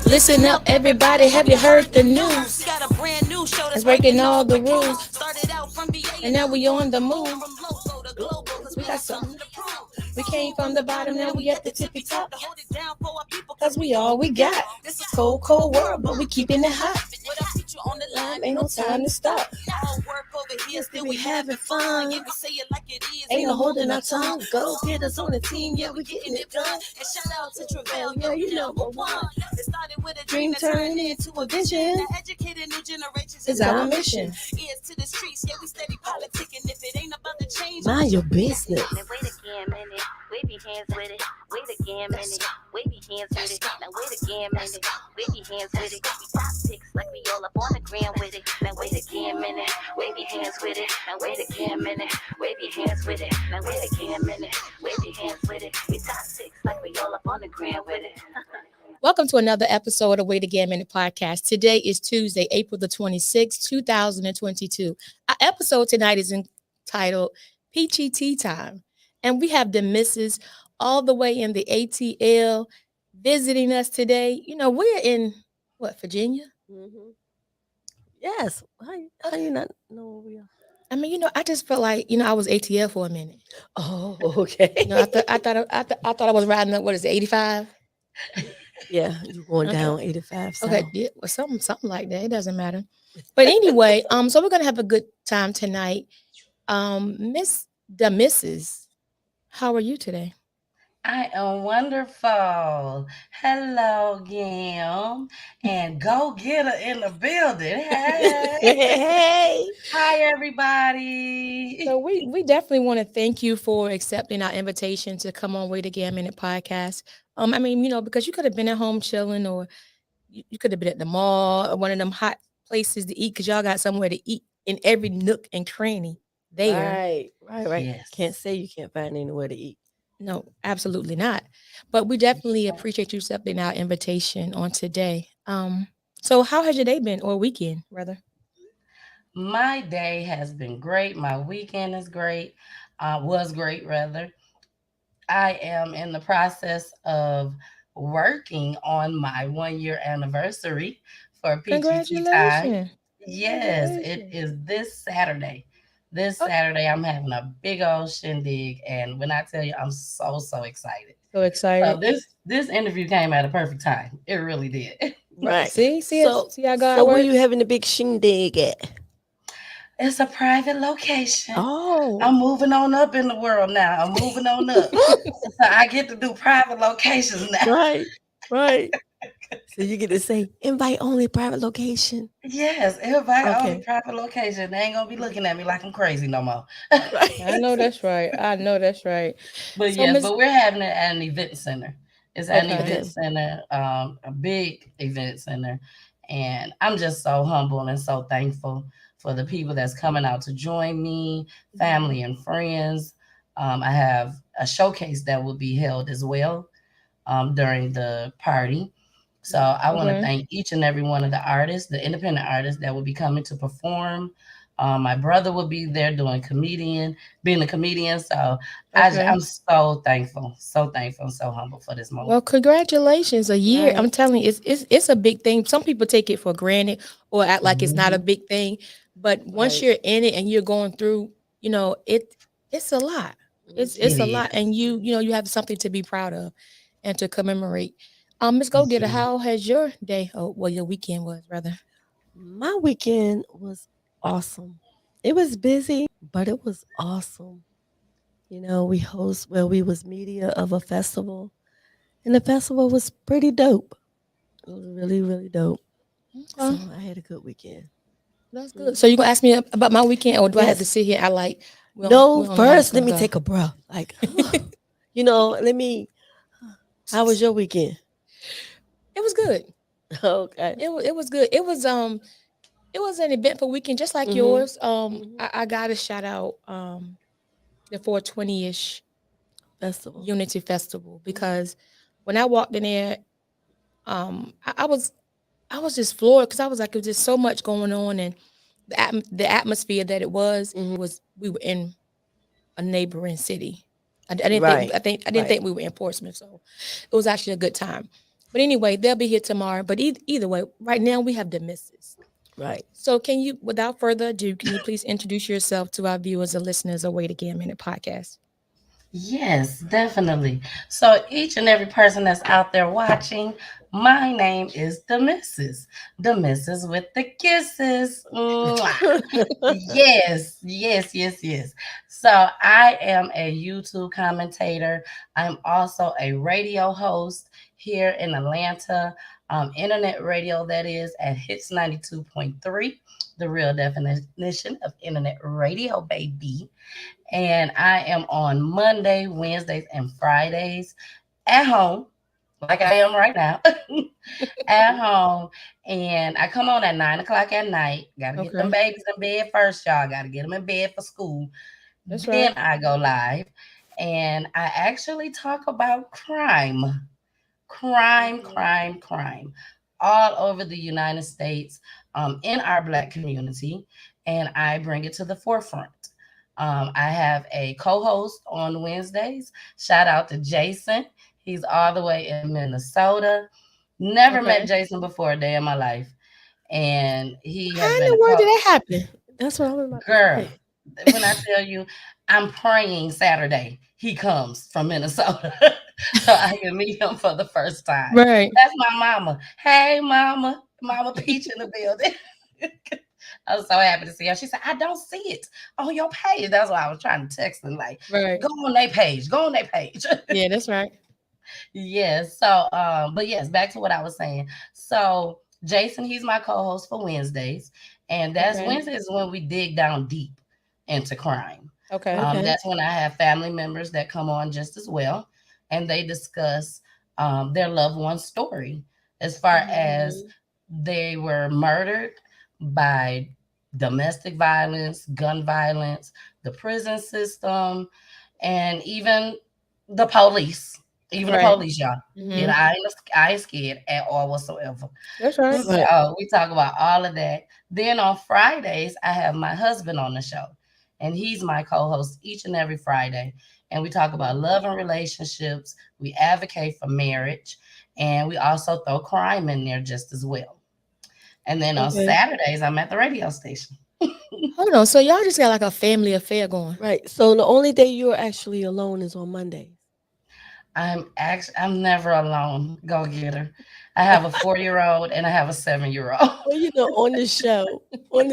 Listen up, everybody. Have you heard the news? Got a brand new show that's breaking all the rules. Started out from BA and now we on the move. From local to global, cause we got something to prove. We came from the bottom, now we at the tippy top. To hold it down for our people, cause we all we got. This is cold, cold world, but we keeping it hot. With our future on the line, ain't no time to stop. All work over here, still we having fun. Yeah, we say it like it is, ain't no holding our tongue. Go get us on the team, yeah, we getting it done. And shout out to Travell, yeah, you number one. It started with a dream that turned into a vision. The educated new generations is our mission. Ears to the streets, yeah, we steady politicking. If it ain't about the change, mind your business. Now wait again, minute. Wave your hands with it. Wait again, minute. Wave your hands with it. Now wait again, minute. Wave your hands with it. We top picks like we all up on the gram with it. Now wait again, minute. Wave your hands with it. Now wait again, minute. Wave your hands with it. Now wait again, minute. Wave your hands with it. We top picks like we all up on the gram with it. welcome to another episode of Wait Again Minute Podcast. Today is Tuesday, April the 26th, 2022. Our episode tonight is entitled Peachy, Tea Tyme. And we have the missus all the way in the ATL visiting us today. You know, we're in, Virginia? Mm-hmm. Yes. How you not know where we are? I mean, I just felt like, I was ATL for a minute. Oh, okay. I thought I was riding up, 85? Yeah, you going Okay. down 85 south. Okay, yeah, well, something like that. It doesn't matter. But anyway, so we're gonna have a good time tonight. Missus, how are you today? I am wonderful. Hello, Gam. And go getter in the building. Hey. Hey. Hi, everybody. So we definitely want to thank you for accepting our invitation to come on Wait Again Minute Podcast. I mean, because you could have been at home chilling, or you could have been at the mall or one of them hot places to eat, because y'all got somewhere to eat in every nook and cranny there. Right. Yes. Can't say you can't find anywhere to eat. No, absolutely not. But we definitely appreciate you accepting our invitation on today. So how has your day been, or weekend, rather? My day has been great. My weekend is great. Was great, rather. I am in the process of working on my 1 year anniversary for Peachy Tea Tyme. Congratulations. Yes, it is this Saturday. This Oh. Saturday, I'm having a big old shindig, and when I tell you, I'm so excited. So So excited. this interview came at a perfect time. It really did. Right. See So how God so where works? you having the big shindig at? It's a private location. Oh. I'm moving on up in the world now. I'm moving on up, so I get to do private locations now. Right. So you get to say invite only private location. Yes, everybody only Okay. private location. They ain't gonna be looking at me like I'm crazy no more. I know that's right. But So yes, Miss but we're having it at an event center. It's at an Okay. event center, a big event center, and I'm just so humble and so thankful for the people that's coming out to join me, family and friends. I have a showcase that will be held as well during the party. So I want to Okay. thank each and every one of the artists, the independent artists that will be coming to perform. My brother will be there being a comedian. So Okay. I'm so thankful, and so humble for this Well, moment. congratulations. A year. I'm Right. telling you, it's a big thing. Some people take it for granted or act like it's not a Mhm. big thing. But once Right. you're in it and you're going through, it's a lot. It's It a Mhm. lot. is. And you have something to be proud of and to commemorate. Miss Go Getter, Yeah. how has your day, your weekend was, rather? My weekend was awesome. It was busy, but it was awesome. We was media of a festival, and the festival was pretty dope. It was really, really dope. So Okay. I had a good weekend. That's good. So Mhm. you gonna ask me about my weekend, or do I have to Yes. sit here? I like we No, don't know how it's first let gonna me go. take a breath. Like, let me. How was your weekend? It was good. Okay. It was good. It was an eventful weekend, just like Mhm. yours. Mhm. I gotta shout out the 420-ish Festival. Unity Festival, Mhm. because when I walked in there, I was just floored, because I was like, it was just so much going on, and the atmosphere that it was Mhm. we were in a neighboring city. I didn't think Right. I didn't Right. think we were in Portsmouth, so it was actually a good time. But anyway, they'll be here tomorrow. But either way, right now we have the misses. Right. So can you, without further ado, can you please introduce yourself to our viewers and listeners of Wait Again Minute podcast? Yes, definitely. So each and every person that's out there watching, my name is the Missus with the kisses. Mwah. Yes, yes, yes, yes. So I am a YouTube commentator. I'm also a radio host here in Atlanta, internet radio that is at Hits 92.3, the real definition of internet radio, baby. And I am on Monday, Wednesdays, and Fridays at home, like I am right now, at home. And I come on at 9 o'clock at night. Got to get them Okay, babies in bed first, y'all. Got to get them in bed for school. that's Then right. I go live and I actually talk about crime all over the United States, in our Black community, and I bring it to the forefront. I have a co host on Wednesdays. Shout out to Jason. He's all the way in Minnesota. Never met Okay. Jason before a day in my life. And he How has in been the a world did that happen? That's what I was about to girl. say. When I tell you, I'm praying Saturday, he comes from Minnesota. So I can meet him for the first time. Right, That's my mama. Hey, mama. Mama Peach in the building. I was so happy to see her. She said, I don't see it on your page. That's why I was trying to text them, like, right. go on their page. Go on their page. Yeah, that's right. Yes. So, but yes, back to what I was saying. So, Jason, he's my co-host for Wednesdays, and that's Okay, Wednesdays when we dig down deep into crime. okay, Okay. That's when I have family members that come on just as well, and they discuss their loved one's story as far as Mhm. they were murdered by domestic violence, gun violence, the prison system, and even the police. Even the right. police, y'all. You Mm-hmm. know, I ain't scared at all whatsoever. That's right. Right. So we talk about all of that. Then on Fridays, I have my husband on the show, and he's my co-host each and every Friday. And we talk about love and relationships. We advocate for marriage, and we also throw crime in there just as well. And then on Okay. Saturdays, I'm at the radio station. Hold on. So y'all just got like a family affair going. Right. So the only day you're actually alone is on Mondays. I'm never alone. Go get her. I have a 4-year-old and I have a 7-year old. Well, on the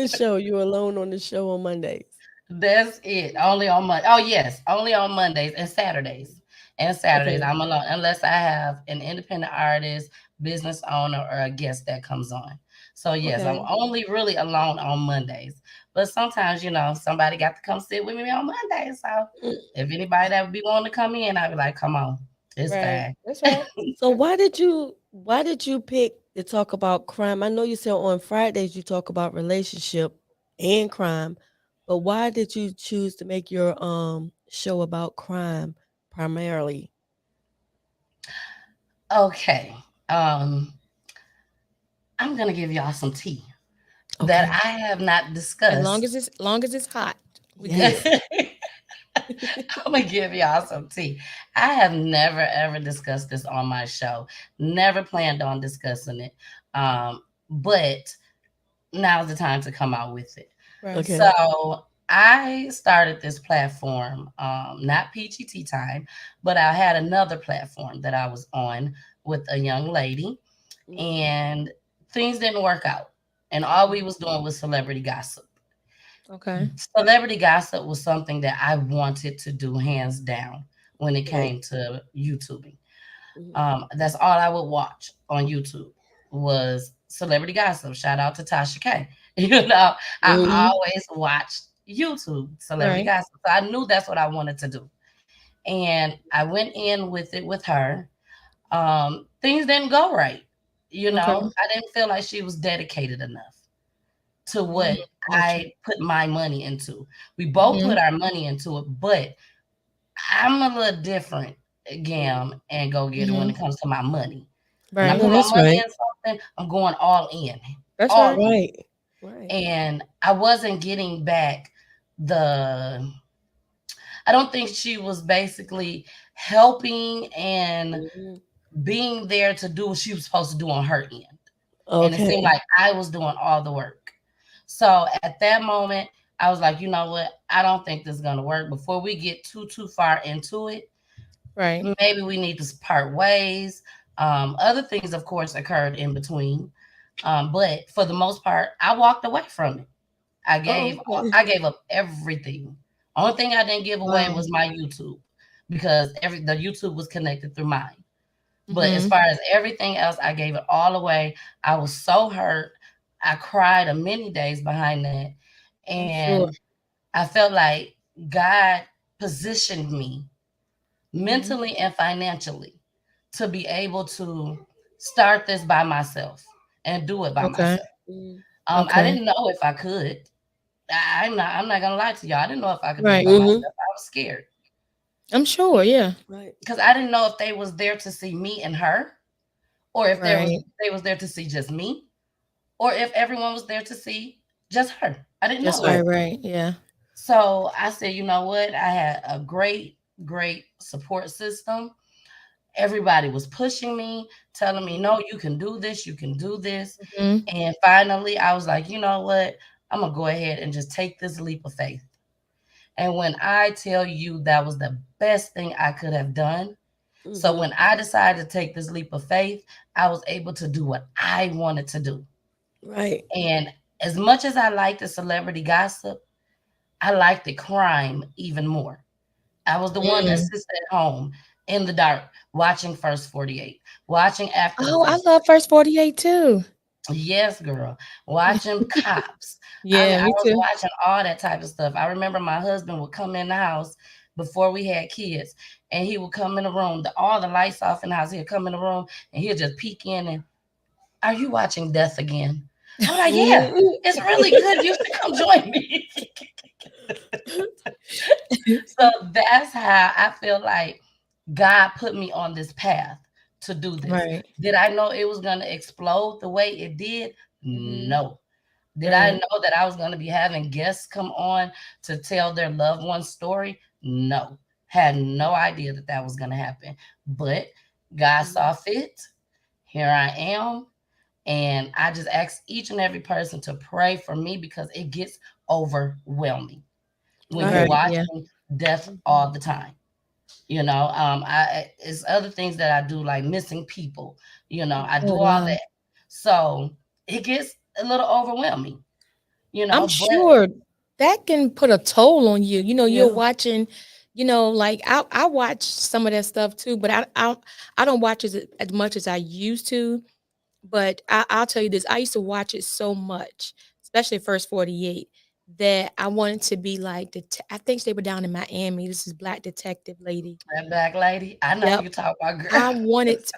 show, you're alone on the show on Mondays. That's it. Only on Monday. Oh yes, only on Mondays and Saturdays. And Saturdays Okay. I'm alone unless I have an independent artist, business owner, or a guest that comes on. So yes, I'm Okay. only really alone on Mondays. But sometimes, somebody got to come sit with me on Monday. So Mm. if anybody that would be wanting to come in, I'd be like, come on. It's Right. fine. That's right. So why did you pick to talk about crime? I know you said on Fridays you talk about relationship and crime, but why did you choose to make your show about crime primarily? Okay. Um, I'm gonna give y'all some tea that Okay. I have not As long discussed. as it's hot, we good. Yes. I'm gonna give y'all some tea. I have never ever discussed this on my show. Never planned on discussing it. But now's the time to come out with it. Right. Okay. So I started this platform, not Peachy Tea Tyme, but I had another platform that I was on with a young lady, Mhm. and things didn't work out. And all we was doing was celebrity gossip. Okay. Celebrity gossip was something that I wanted to do hands down when it Right. came to YouTubing. Mhm. That's all I would watch on YouTube was celebrity gossip. Shout out to Tasha K. I Mhm. always watched YouTube celebrity Right. gossip. So I knew that's what I wanted to do. And I went in with it with her. Things didn't go right. Okay. I didn't feel like she was dedicated enough to Mm, what Gotcha. I put my money into. We both mm-hmm. put our money into it, but I'm a little different, Mhm. Gam and Go Getter, when Mm-hmm. it comes to my money. When I Right. No, put my that's money right. in something, I'm going That's all right. in. Right. Right. And I wasn't getting back the, I don't think she was basically helping and Mhm. being there to do what she was supposed to do on her end. And it seemed Okay. like I was doing all the work. So at that moment, I was like, you know what? I don't think this is gonna work. Before we get too far into it, Right. maybe we need to part ways. Other things, of course, occurred in between. But for the most part, I walked away from it. Oh, okay. I gave up everything. Only thing I didn't give away Wow. was my YouTube because every the YouTube was connected through mine. But as Mm-hmm. far as everything else, I gave it all away. I was so hurt. I cried a many days behind that. I'm And sure. I felt like God positioned me Mm-hmm. mentally and financially to be able to start this by myself and do it by Okay. myself. Mm. I Okay. didn't know if I could. I'm not gonna lie to y'all. I didn't know if I could do it Right. by myself. Mm-hmm. I was scared I'm sure. Yeah. Right. because I didn't know if they was there to see me and her, or if Right. they was there to see just me, or if everyone was there to see just her. I didn't Just know. right. Right. Right. Yeah. So I said, you know what? I had a great support system. Everybody was pushing me, telling me, no, you can do this, you can do this. Mm-hmm. And finally, I was like, you know what? I'm going to go ahead and just take this leap of faith. And when I tell you that was the best thing I could have done. So Mm-hmm. when I decided to take this leap of faith, I was able to do what I wanted to do. Right. And as much as I liked the celebrity gossip, I liked the crime even more. I was the one that Mm. sits at home in the dark watching First 48, watching after the Oh, I first. love First 48 too. Yes, girl. Watching cops. I mean, Yeah, I me was too. watching all that type of stuff. I remember my husband would come in the house before we had kids, and he would come in the room, all the lights off in the house. He'd come in the room and he'd just peek in and, are you watching Death again? I'm like, yeah, Mm-hmm. it's really good. You should come join me. So that's how I feel like God put me on this path to do this. Right. Did I know it was going to explode the way it did? Mm-hmm. No. Did I Right. know that I was going to be having guests come on to tell their loved one's story? No. Had no idea that that was going to happen. But God saw fit. Here I am. And I just ask each and every person to pray for me because it gets overwhelming when you're Right. Right. Yeah. watching death Mm-hmm. all the time. I it's other things that I do like missing people. I Oh do all wow. that. So it gets a little overwhelming, I'm but sure that can put a toll on you. You're Yeah. watching, like I watch some of that stuff too, but I don't watch as much as I used to. But I'll tell you this: I used to watch it so much, especially First 48, that I wanted to be like I think they were down in Miami. This is Black Detective Lady. that black lady, I know who Yep. you talk about, girl.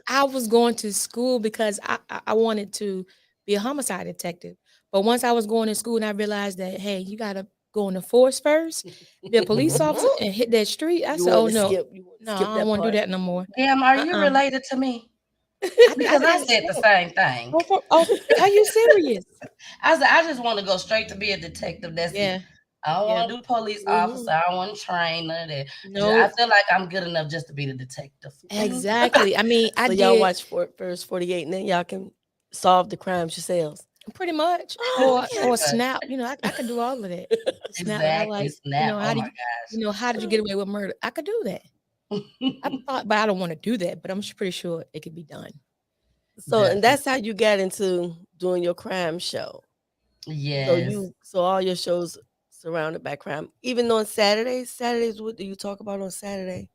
I was going to school because I wanted to be a homicide detective. But once I was going to school and I realized that, hey, you got to go in the force first, be a police officer and hit that street. I You said, want oh, to no, skip? You want to no, skip I don't that want to do part? that no more. Damn, are you Uh-uh. related to me? I Because I think said the so. same thing. Oh, are you serious? I said I just want to go straight to be a detective. That's it. Yeah. I don't Yeah. want to do police Mm-hmm. officer. I don't want to train none of that. I No, feel like I'm good enough just to be the detective. exactly. I mean, I So y'all did watch first 48, and then y'all can solve the crimes yourselves. pretty much, Oh, or okay. But snap. I could do all of that. Snap. I exactly, like, snap. Oh how do my you, how did you get away with murder? I could do that. I gosh. thought, but I don't want to do that. But I'm pretty sure it could be done. So, and Definitely. that's how you got into doing your crime show. Yes. So all your shows surrounded by crime. Even on Saturdays. Saturdays, what do you talk about on Saturday?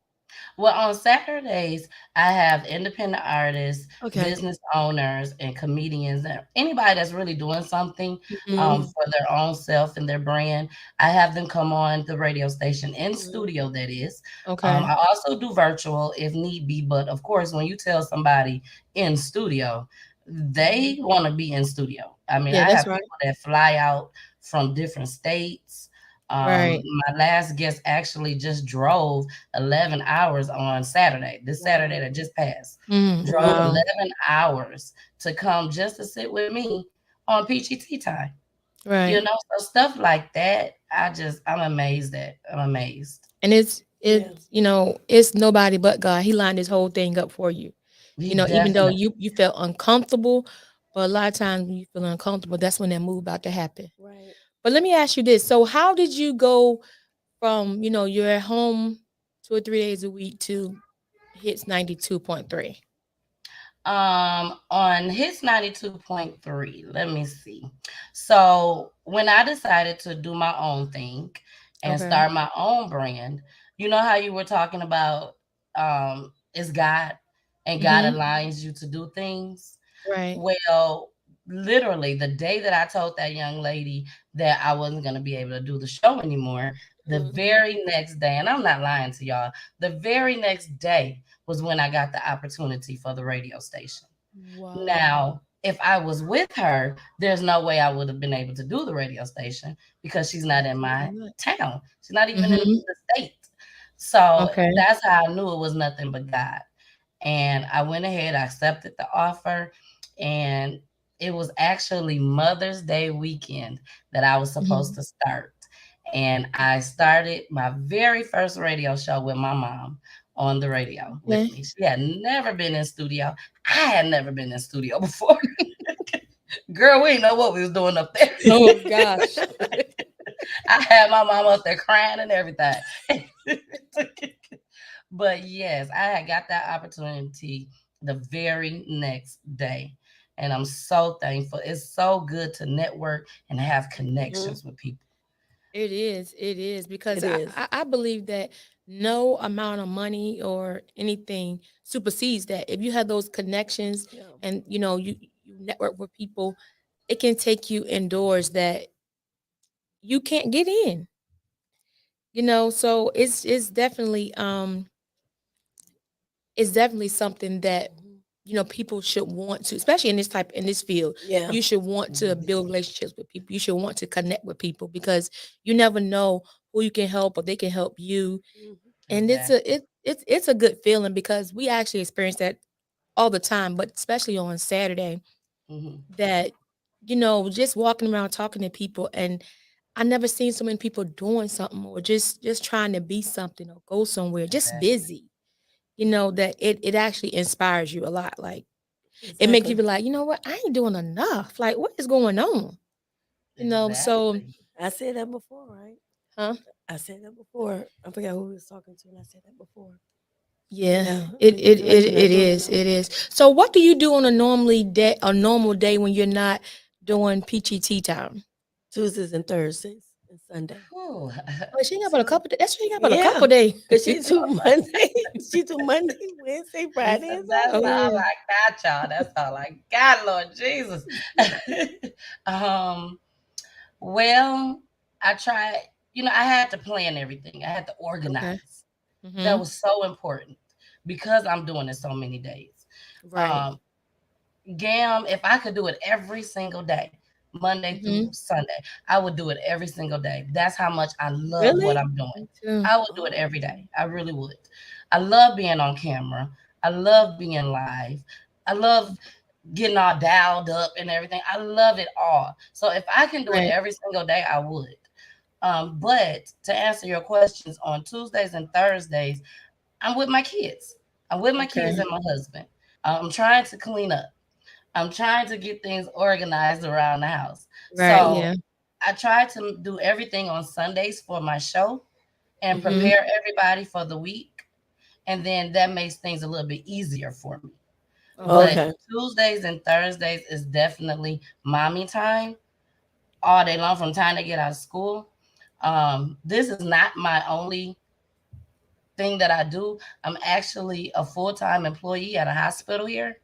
Well, on Saturdays, I have independent artists, Okay. business owners, and comedians, and anybody that's really doing something Hmm. for their own self and their brand. I have them come on the radio station in Mm-hmm. studio, that is. Okay. I also do virtual if need be, but of course, when you tell somebody in studio, Hmm. they want to be in studio. I mean, Yeah, I have that's right. people that fly out from different states. Right. My last guest actually just drove 11 hours on Saturday, this Saturday Wow. that just passed. Drove Mm-hmm. Wow. 11 hours to come just to sit with me on Peachy Tea Tyme. Right. So stuff like that, I'm amazed at. I'm amazed. And it's Yeah. it's nobody but God. He lined this whole thing up for you. He Even though definitely. you felt uncomfortable, but a lot of times when you feel uncomfortable, that's when that move about to happen. Right. But let me ask you this. So how did you go from, you're at home 2 or 3 days a week to hits 92.3? On his 92.3, let me see. So when I decided to do my own thing and Okay. start my own brand, you know how you were talking about is God and God Mm-hmm. aligns you to do things. Right. Well, literally the day that I told that young lady that I wasn't going to be able to do the show anymore, the Mm-hmm. very next day, and I'm not lying to y'all, the very next day was when I got the opportunity for the radio station. Wow. Now, if I was with her, there's no way I would have been able to do the radio station because she's not in Absolutely my not. town. She's not even in Mm-hmm. the state. So Okay. that's how I knew it was nothing but God. And I went ahead, I accepted the offer, and it was actually Mother's Day weekend that I was supposed Mm-hmm. to start. And I started my very first radio show with my mom on the radio with Okay. me. She had never been in studio. I had never been in studio before. Girl, we didn't know what we was doing up there. Oh gosh. I had my mom up there crying and everything. But yes, I had got that opportunity the very next day. And I'm so thankful. It's so good to network and have Mm-hmm. connections with people. It is because It is. I believe that no amount of money or anything supersedes that. If you have those connections Yeah. and you network with people, it can take you indoors that you can't get in. So it's definitely something that Mm-hmm. people should want to, especially in this field. Yeah. You should want to Mhm. build relationships with people. You should want to connect with people because you never know who you can help or they can help you. Mm-hmm. And Exactly. it's a good feeling because we actually experience that all the time, but especially on Saturday, Hmm. that just walking around talking to people, and I never seen so many people doing something or just trying to be something or go somewhere, just Exactly. busy. That it actually inspires you a lot. Like it makes you Exactly. be like, you know what, I ain't doing enough. Like what is going on? So Exactly. I said that before, right? huh? I said that before. I forgot who we was talking to, and I said that before. Yeah, Yeah, it you it feel like it you're it not doing is. enough. It is. So what do you do on a normal day when you're not doing Peachy Tea Time? Tuesdays and Thursdays and Sunday. Whew. Oh, she ain't got but a So, couple. That's she ain't got but a Yeah, couple days. cause she do Monday, she do Monday, Wednesday, Friday, and that's Saturday. all Oh, I got, y'all. That's all I got, Lord Jesus. um, well, I tried, I had to plan everything. I had to okay. organize. That Mhm. was so important because I'm doing it so many days. Right. Um, Gam, if I could do it every single day, Monday through Mhm. Sunday, I would do it every single day. That's how much I love what Really? I'm doing. Me too. I would do it Oh, every okay. day. I really would. I love being on camera. I love being live. I love getting all dialed up and everything. I love it all. So if I can do it Right. every single day, I would. But to answer your questions, on Tuesdays and Thursdays, I'm with my kids. I'm with my kids Okay. and my husband. I'm trying to clean up. I'm trying to get things organized around the house. Right. So Yeah. I try to do everything on Sundays for my show and Mhm. prepare everybody for the week. And then that makes things a little bit easier for me. But Okay. Okay. Tuesdays and Thursdays is definitely mommy time all day long from the time they get out of school. This is not my only thing that I do. I'm actually a full time employee at a hospital here.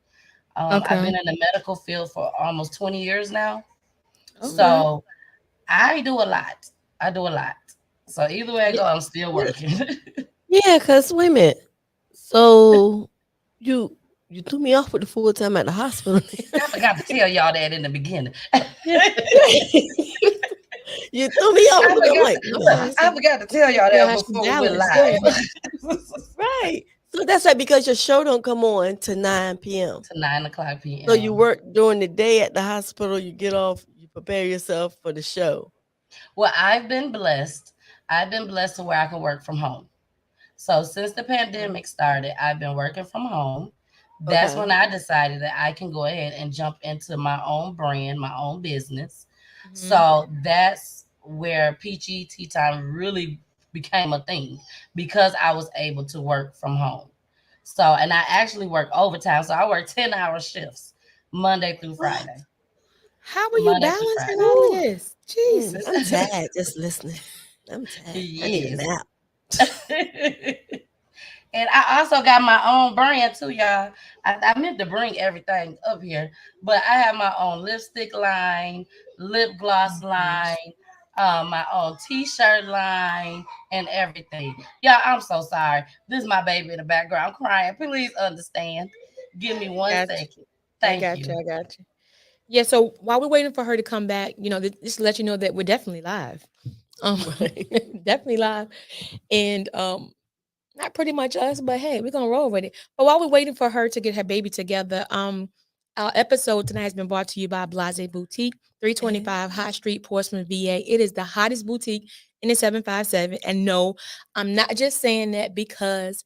I've Okay. been in the medical field for almost 20 years now. Okay. So I do a lot. I do a lot. So either way I Yeah. go, I'm still working. Yeah, cause wait a minute. So you you threw me off with the full time at the hospital. I forgot to tell y'all that in the beginning. Yeah. You threw me off because I'm like, I'm at the Okay. I hospital. forgot to tell y'all Yeah. that How she before we went balanced? Yeah, Yeah. live. right. So that's right because your show don't come on to 9 p.m. To 9 o'clock So you p.m. work during the day at the hospital. You get off. You prepare yourself for the show. Well, I've been blessed. I've been blessed to where I can work from home. So since the Okay. pandemic started, I've been working from home. That's Okay. when I decided that I can go ahead and jump into my own brand, my own business. Mhm. So that's where Peachy Tea Time really became a thing because I was able to work from home. So, and I actually work overtime. So I work 10-hour shifts Monday through What? Friday. How are you Monday through balancing Friday. all of Ooh, this? Jesus. I'm tired just listening. I'm tired. I need a Yes. nap. And I also got my own brand too, y'all. I meant to bring everything up here, but I have my own lipstick line, lip Oh gloss my gosh. line, my own t-shirt line, and everything. Y'all, I'm so sorry. This is my baby in the background crying. Please understand. Give me one Got second. you. I Thank got you. you. I got you. Yeah, so while we're waiting for her to come back, just to let you know that we're definitely live. Um, Right. definitely live. And not pretty much us, but hey, we're gonna roll with it. But while we're waiting for her to get her baby together, our episode tonight has been brought to you by Blase Boutique, 325 High Street, Portsmouth, VA. It is the hottest boutique in the 757. And no, I'm not just saying that because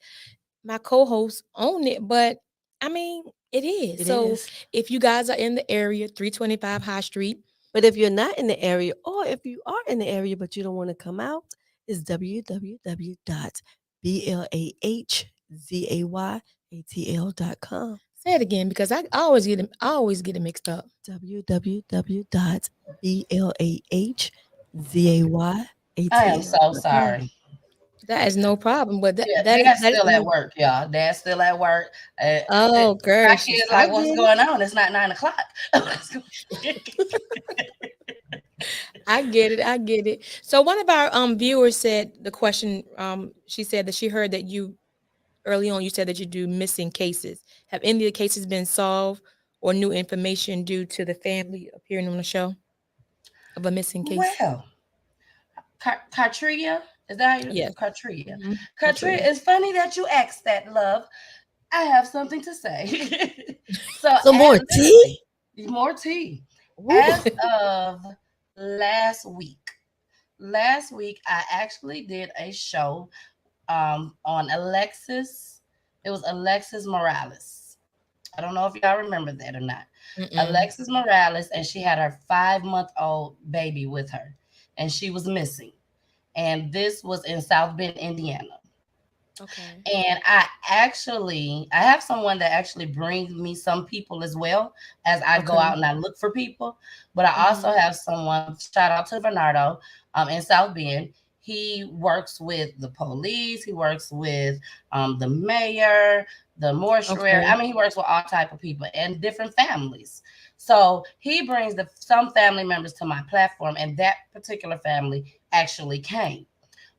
my co-hosts own it, but I mean it is. It So is. if you guys are in the area, 325 High Street, But if you're not in the area, or if you are in the area but you don't want to come out, it's www.blahzayatl.com. say it again because I always get it mixed up. I am so www.blahzayatl.com. sorry. That is no problem, but that Yeah, that is dad's that is still at no. problem. work, y'all. Dad's still at work. Oh, My gracious. kids I like, what's get it. going on? It's not 9 o'clock. I get it. I get it. So one of our viewers said the question she said that she heard that you early on you said that you do missing cases. Have any of the cases been solved or new information due to the family appearing on the show of a missing case? Well, Katria, is that how you? Yes. Katria. Hmm. Katria, Katria. it's funny that you asked that, love. I have something to say. So, Some more tea? literally, more tea. Ooh. As of last week, I actually did a show on Alexis. It was Alexis Morales. I don't know if y'all remember that or not. Mm-mm. Alexis Morales, and she had her 5-month-old baby with her, and she was missing. And this was in South Bend, Indiana. Okay. And I have someone that actually brings me some people as well as I go Okay. out and I look for people. But I also Hmm. have someone, shout out to Bernardo, in South Bend. He works with the police. He works with the mayor, the mortuary. Okay. I mean, he works with all type of people and different families. So he brings some family members to my platform, and that particular family actually came.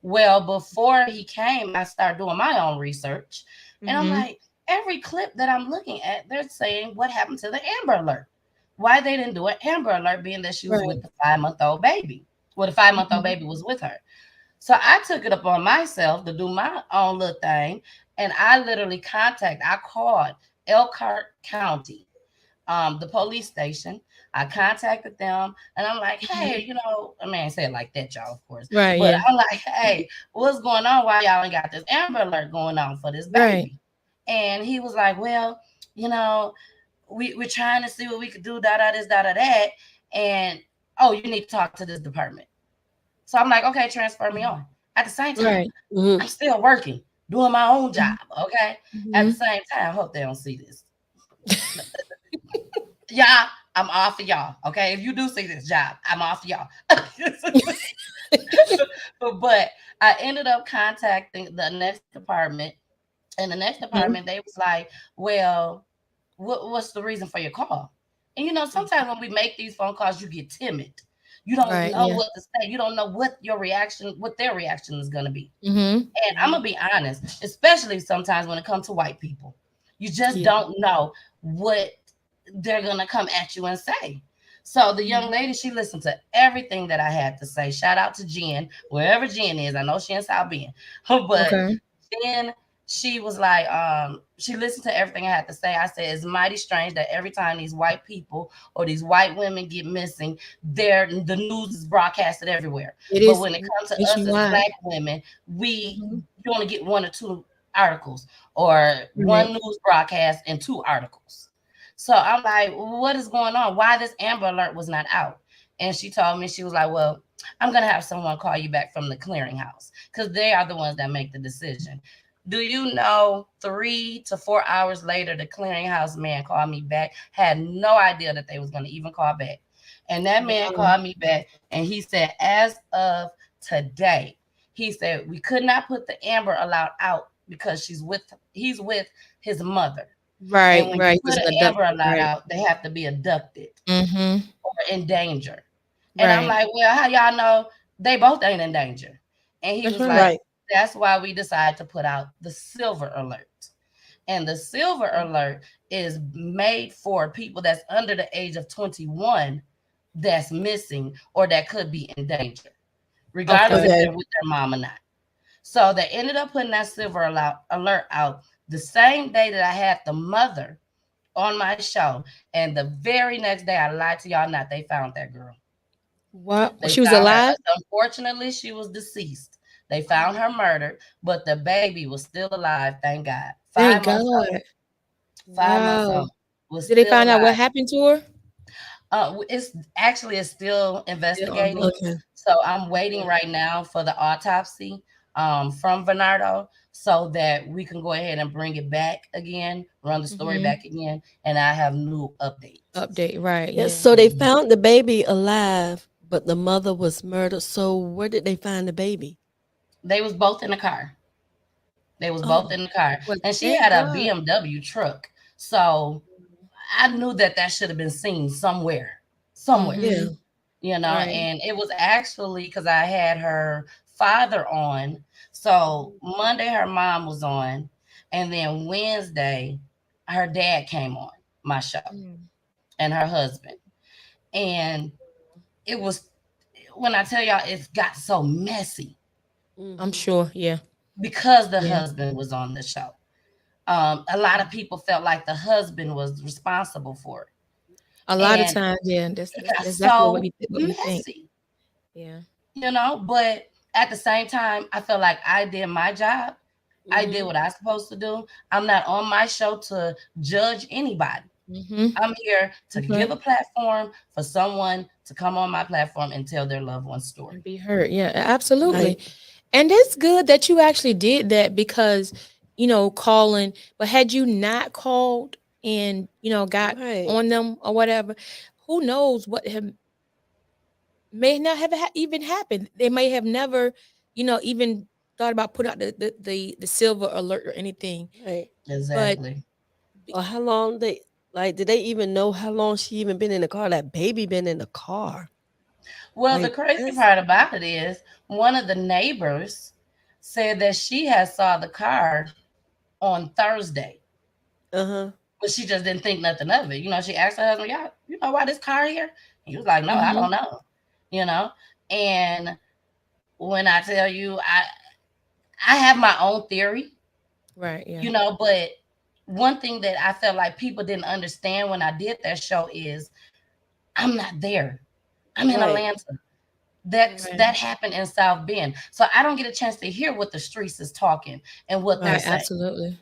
Well, before he came, I started doing my own research. And I'm Hmm. like, every clip that I'm looking at, they're saying what happened to the Amber Alert. Why they didn't do an Amber Alert, being that she was with Right. the 5-month-old baby. Well, the 5-month-old Hmm. baby was with her. So I took it upon myself to do my own little thing. And I called Elkhart County, the police station. I contacted them and I'm like, hey, Hmm. I mean, I ain't say it like that, y'all, of course, Right. but Yeah. I'm like, hey, what's going on? Why y'all ain't got this Amber Alert going on for this Right. baby? And he was like, well, you know, we're trying to see what we could do, da da this, da da that. And oh, you need to talk to this department. So I'm like, okay, transfer me on. At the same time, Right. Mhm. I'm still working, doing my own job. Hmm. Okay. At the Hmm. same time, I hope they don't see this. Y'all, I'm off of y'all. Okay. If you do see this job, I'm off of y'all. But I ended up contacting the next department. And the next department, they was like, well, what's the reason for your call? And sometimes when we make these phone calls, you get timid. You don't Right. know Yeah. what to say. You don't know what their reaction is going to be. Hmm. And I'm gonna be honest, especially sometimes when it comes to white people, you just Yeah. don't know what they're gonna come at you and say. So the young Hmm. lady, she listened to everything that I had to say. Shout out to Jen, wherever Jen is. I know she in South Bend, but Okay. then she was like, she listened to everything I had to say. I said, it's mighty strange that every time these white people or these white women get missing, the news is broadcasted everywhere. It But is when it comes to us as nationwide. black women, we Hmm. you only get one or two. articles or Right. one news broadcast and 2 articles. So I'm like, what is going on? Why this Amber Alert was not out? And she told me, she was like, well, I'm going to have someone call you back from the clearinghouse because they are the ones that make the decision. Do you know 3 to 4 hours later, the clearinghouse man called me back, had no idea that they was going to even call back. And that man Wow. called me back and he said, as of today, he said, we could not put the Amber Alert out because he's with his mother. And Right, when you right. He put was an an Amber abducted, Alert right. out, they have to be abducted Mm-hmm. or in danger. And I'm Right. like, well, how y'all know they both ain't in danger? And he That's was right. like, Right. that's why we decided to put out the silver alert. And the silver alert is made for people that's under the age of 21 that's missing or that could be in danger, regardless Okay. if Okay. they're with their mom or not. So they ended up putting that silver alert out the same day that I had the mother on my show. And the very next day, I lied to y'all not, they found that girl. What? They She was found her. alive? Unfortunately, she was deceased. They found her murdered, but the baby was still alive. Thank God. Thank 5 months old. God. 5 months Wow. old. Was Did they still find out what alive. happened to her? It's still Still investigating. ongoing. Okay. So I'm waiting right now for the autopsy from Bernardo so that we can go ahead and bring it back again, run the story Mm-hmm. back again, and I have new updates. Update. Right. Yeah. Yeah. So they found the baby alive, but the mother was murdered. So where did they find the baby? They was both in the car. They was both Oh. in the car, Well, and she thank had a God. BMW truck. So I knew that that should have been seen somewhere, somewhere. Mm-hmm. Yeah. Right. And it was actually because I had her father on. So Monday her mom was on, and then Wednesday her dad came on my show Mm. and her husband. And it was, when I tell y'all, it got so messy I'm Mm-hmm. sure. Yeah. because the Yeah. husband was on the show. A lot of people felt like the husband was responsible for it, A lot of and times, yeah. it got That's exactly so what we think. messy. Yeah. But at the same time, I feel like I did my job. I did Mm-hmm. what I was supposed to do. I'm not on my show to judge anybody. Mm-hmm. I'm here to That's give right. a platform for someone to come on my platform and tell their loved one's And story. be heard. Yeah. Absolutely. Right. And it's good that you actually did that because, calling, but had you not called and, got Right. on them or whatever, who knows what may not have even happened. They may have never, even thought about putting out the silver alert or anything. Right. But Exactly. be- Or how long they like? Did they even know how long she even been in the car? That baby been in the car. Well, the Like crazy that's part about it is one of the neighbors said that she had saw the car on Thursday, uh-huh. but she just didn't think nothing of it. She asked her husband, "Yeah, you know why this car here?" He was like, "No, I Mhm. don't know." You know, and when I tell you, I have my own theory, Right, yeah. but one thing that I felt like people didn't understand when I did that show is I'm not there. I'm in Right. Atlanta. That Right. that happened in South Bend, so I don't get a chance to hear what the streets is talking and what they're Right, Right. saying. absolutely.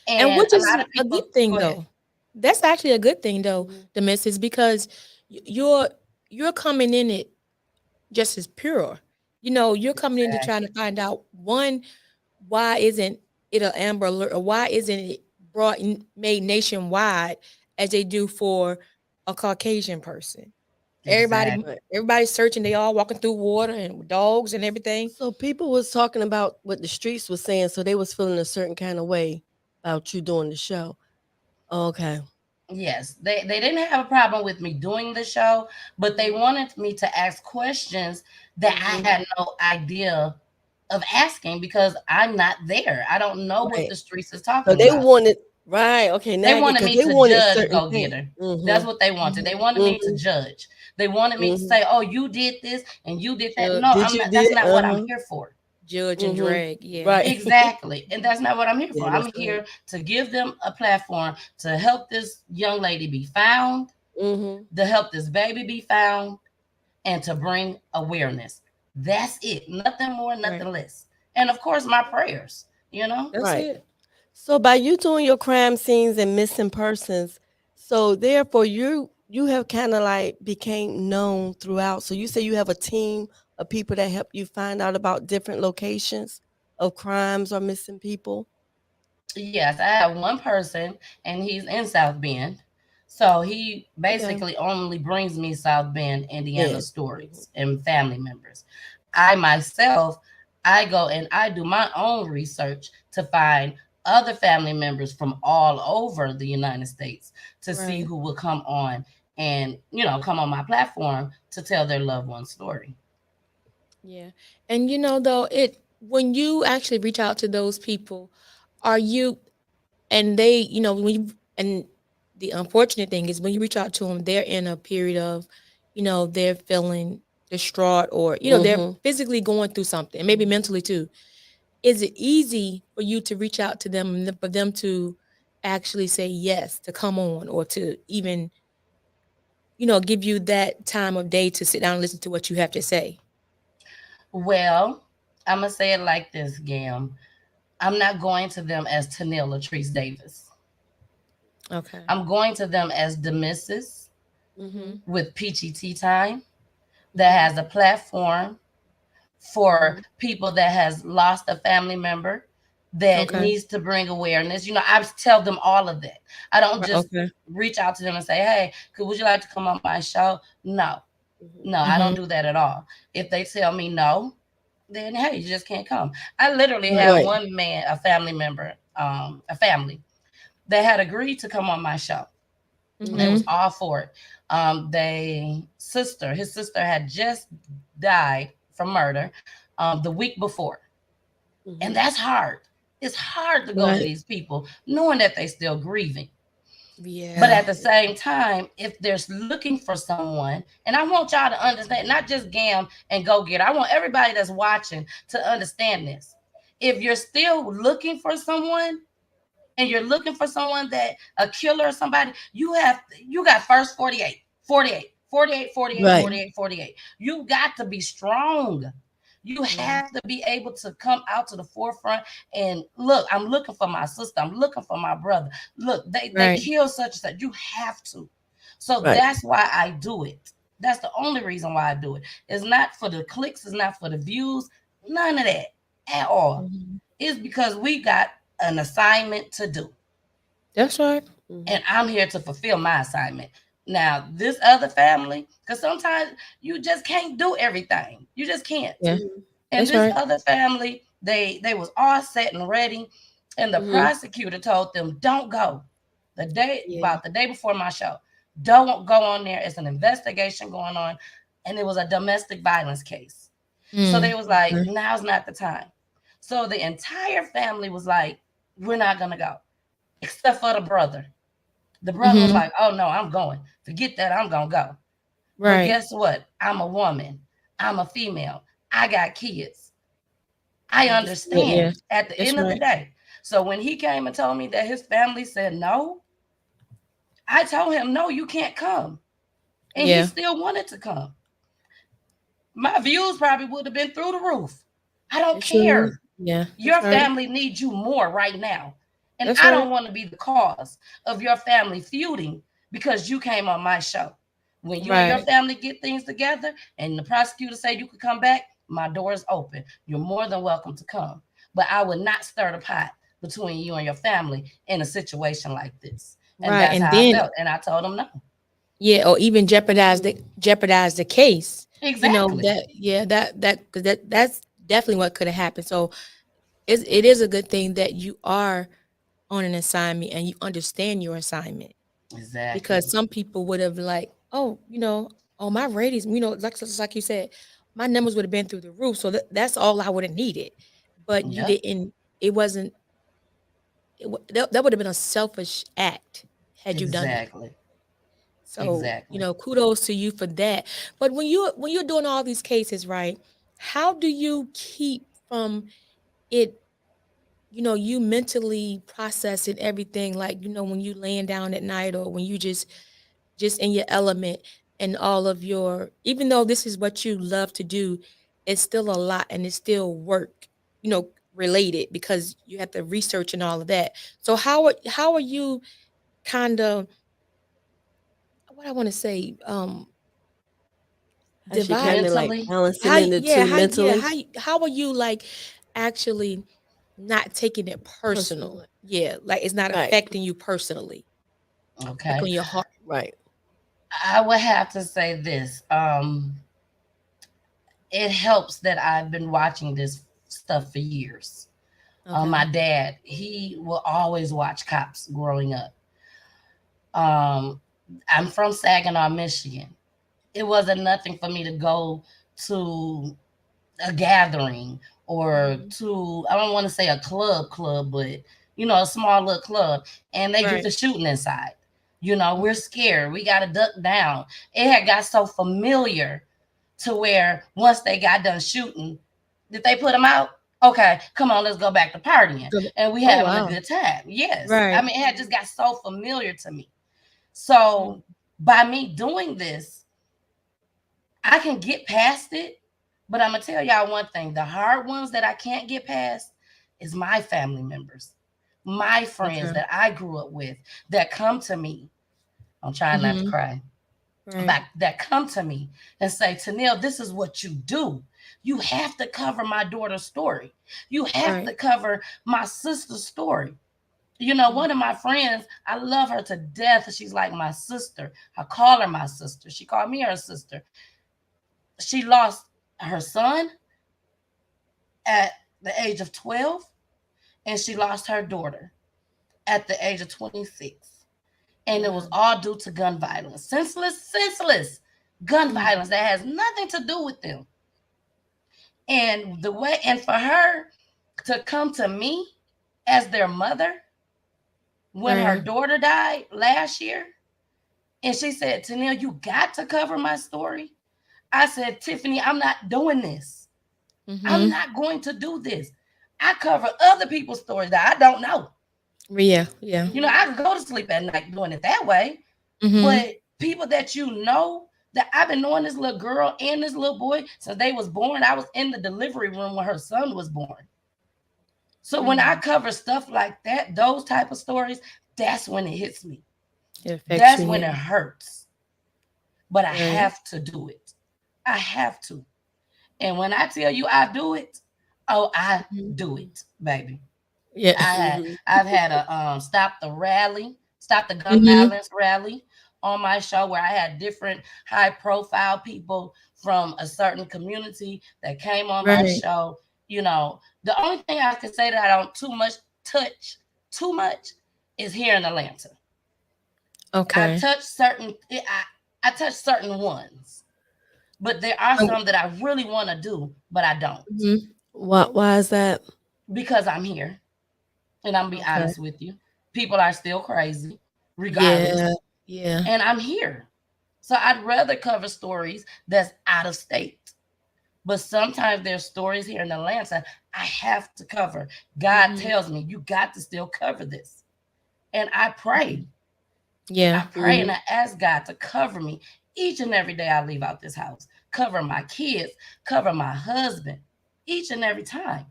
And And which a is lot of a people good thing go ahead. though. That's actually a good thing though, Mhm. the missus, because you're coming in it just as pure. You're coming into trying to Exactly. find out one, why isn't it an Amber Alert, or why isn't it made nationwide as they do for a Caucasian person? Everybody, Exactly. Right. everybody's searching. They all walking through water and with dogs and everything. So people was talking about what the streets was saying, so they was feeling a certain kind of way about you doing the show. Okay. Yes, they didn't have a problem with me doing the show, but they wanted me to ask questions that I Mm-hmm. had no idea of asking because I'm not there. I don't know what Right. the streets is So talking they about. wanted right. Okay, They now I get wanted because me they to wanted judge certain Go things. Getter. That's Mm-hmm. what they wanted. They Mhm. wanted me to Mm-hmm. judge. They wanted me to Mm-hmm. say, "Oh, you did this and you did that." Judge, No, Did I'm you not. That's did? not what I'm Uh-huh. here for. judge and Mm-hmm. drag. Yeah. Right. Exactly. And that's not what I'm here for. Yeah, that's I'm right. here to give them a platform to help this young lady be found, Mm-hmm. to help this baby be found, and to bring awareness. That's it. Nothing more, Right. nothing less. And of course, my prayers. you know? That's Right. it. So by you doing your crime scenes and missing persons, so therefore you have kind of like became known throughout. So you say you have a team of people that help you find out about different locations of crimes or missing people. Yes, I have one person and he's in South Bend. So he Okay. basically only brings me South Bend, Indiana Yes. Mhm. stories and family members. I myself, I go and I do my own research to find other family members from all over the United States to see Right. who will come on and, come on my platform to tell their loved one's story. Yeah. And though it when you actually reach out to those people, are you and they, when you and the unfortunate thing is when you reach out to them, they're in a period of, they're feeling distraught or, they're Mhm. physically going through something, maybe Mhm. mentally too. Is it easy for you to reach out to them and for them to actually say yes, to come on or to even, give you that time of day to sit down and listen to what you have to say? Well, I'm going to say it like this, Gam. I'm not going to them as Tanil Latrice Davis. Okay. I'm going to them as Demissus Mhm. Mhm. with Peachy Tea Tyme that Mhm. has a platform for Mhm. people that has lost a family member that Okay. needs to bring awareness. I tell them all of that. I don't Right. just Okay. reach out to them and say, "Hey, would you like to come on my show?" No, Mhm. no, I don't Mhm. do that at all. If they tell me no, then hey, you just can't come. I literally Right. had Right. one man, a family member, a family that had agreed to come on my show. They Mhm. was Mhm. all for it. His sister had just died from murder the week before, and Mhm. that's hard. It's hard to go to Right. these people knowing that they still grieving. But Yeah. at the same time, if they're looking for someone, and I want y'all to understand, not just Gam and Go Get, I want everybody that's watching to understand this. If you're still looking for someone, and you're looking for someone that a killer or somebody, you got first 48, 48, 48, 48, Right. 48, 48. You got to be strong. You Mhm. have to be able to come out to the forefront and look. I'm looking for my sister. I'm looking for my brother. Look, they Right. kill such and such. You have to. So Right. that's why I do it. That's the only reason why I do it. It's not for the clicks. It's not for the views. None of that at all. Mhm. It's because we got an assignment to do. That's right. Mhm. And I'm here to fulfill my assignment. Now, this other family, because sometimes you just can't do everything. You just can't. Yeah. Mhm. And That's this right. other family, they was all set and ready. And the Mhm. prosecutor told them, don't go. Yeah. About the day before my show. Don't go on there. It's an investigation going on. And it was a domestic violence case. So they Mm. was like, Okay. now's not the time. So the entire family was like, we're not gonna go, except for the brother. The brother was Mhm. like, oh no, I'm going. Forget that, I'm gonna go. But Right. guess what? I'm a woman. I'm a female. I got kids. I Understood. Yeah. understand at the That's end of the right. day. So when he came and told me that his family said no, I told him, no, you can't come. And he Yeah. still wanted to come. My views probably would have been through the roof. I don't It sure would. care. Yeah. Your That's right. family needs you more right now. And That's I right. don't want to be the cause of your family feuding because you came on my show. When you and your Right. family get things together and the prosecutor say you could come back, my door is open. You're more than welcome to come. But I would not stir the pot between you and your family in a situation like this. And Right. that's And how I then felt. And I told him no. yeah, or even Mhm. jeopardize the case. Exactly. That yeah, that because that's definitely what could have happened. So it is a good thing that you are on an assignment and you understand your assignment because Exactly. some people would have like, oh, oh my ratings, like just like you said, my numbers would have been through the roof. So that's all I would have needed, but you Yep. didn't. It wasn't. That would have been a selfish act had you done that. Exactly. So, Exactly. kudos to you for that. But when you're doing all these cases, right? How do you keep from it, you mentally processing everything like, when you laying down at night or when you just in your element and all of your even though this is what you love to do, it's still a lot and it's still work. You know, related because you have to research and all of that. So how are you kind of, what I want to say, How she kind divide, of like Mentally. balancing how in the two mentally, how are you like actually not taking it personal? personally. Yeah, like it's not Right, affecting you personally, like Okay. on your heart. right. I would have to say this. It helps that I've been watching this stuff for years. My Okay. dad, he will always watch cops growing up. Um, I'm from Saginaw, Michigan. It wasn't nothing for me to go to a gathering or Hmm. to, I don't want to say a club, but a small little club, and they get Right. to shooting inside. We're Mhm. scared. We got to duck down. It had got so familiar to where once they got done shooting, did they put them out? Okay, come on, let's go back to partying. And we Oh having a wow. good time. Yes. I Right. mean, it had just got so familiar to me. Mhm. So by me doing this, I can get past it. But I'm gonna tell y'all one thing: the hard ones that I can't get past is my family members, my friends Okay. that I grew up with that come to me. I'm trying not to Mhm. cry. Right. That come to me and say, Tanil, this is what you do. You have to cover my daughter's story. You have Right. to cover my sister's story. Mhm. One of my friends, I love her to death. She's like my sister. I call her my sister. She called me her sister. She lost her son at the age of 12, and she lost her daughter at the age of 26. And it was Wow. all due to gun violence. Senseless gun Mm. violence that has nothing to do with them. And for her to come to me as their mother when her Right. daughter died last year, and she said, Tanil, you got to cover my story. I said, Tiffany, I'm not doing this. I'm Mhm. not going to do this. I cover other people's stories that I don't know. Yeah. Yeah. I could go to sleep at night doing it that way. Mhm. But people that that I've been knowing this little girl and this little boy since they was born. I was in the delivery room when her son was born. So when I Mm. cover stuff like that, those type of stories, that's when it hits me. It affects That's you. when Yeah. it hurts. But I Right. have to do it. I have to. And when I tell you I do it, oh, I Mhm. do it, baby. Yeah. Hmm. I've had a stop the gun Mhm. violence rally on my show where I had different high profile people from a certain community that came on my Right. show. The only thing I can say that I don't touch too much is here in Atlanta. I Okay. touch certain I touch certain ones, but there are Um, some that I really want to do, but I don't mhm. Why is that? because I'm here. And I'm gonna be Okay. honest with you, people are still crazy, regardless. Yeah. Yeah. And I'm here. So I'd rather cover stories that's out of state. But sometimes there's stories here in Atlanta I have to cover. God Mhm. tells me you got to still cover this. And I pray. Mhm. Yeah. I pray and Hmm. I ask God to cover me each and every day I leave out this house. Cover my kids, cover my husband each and every time.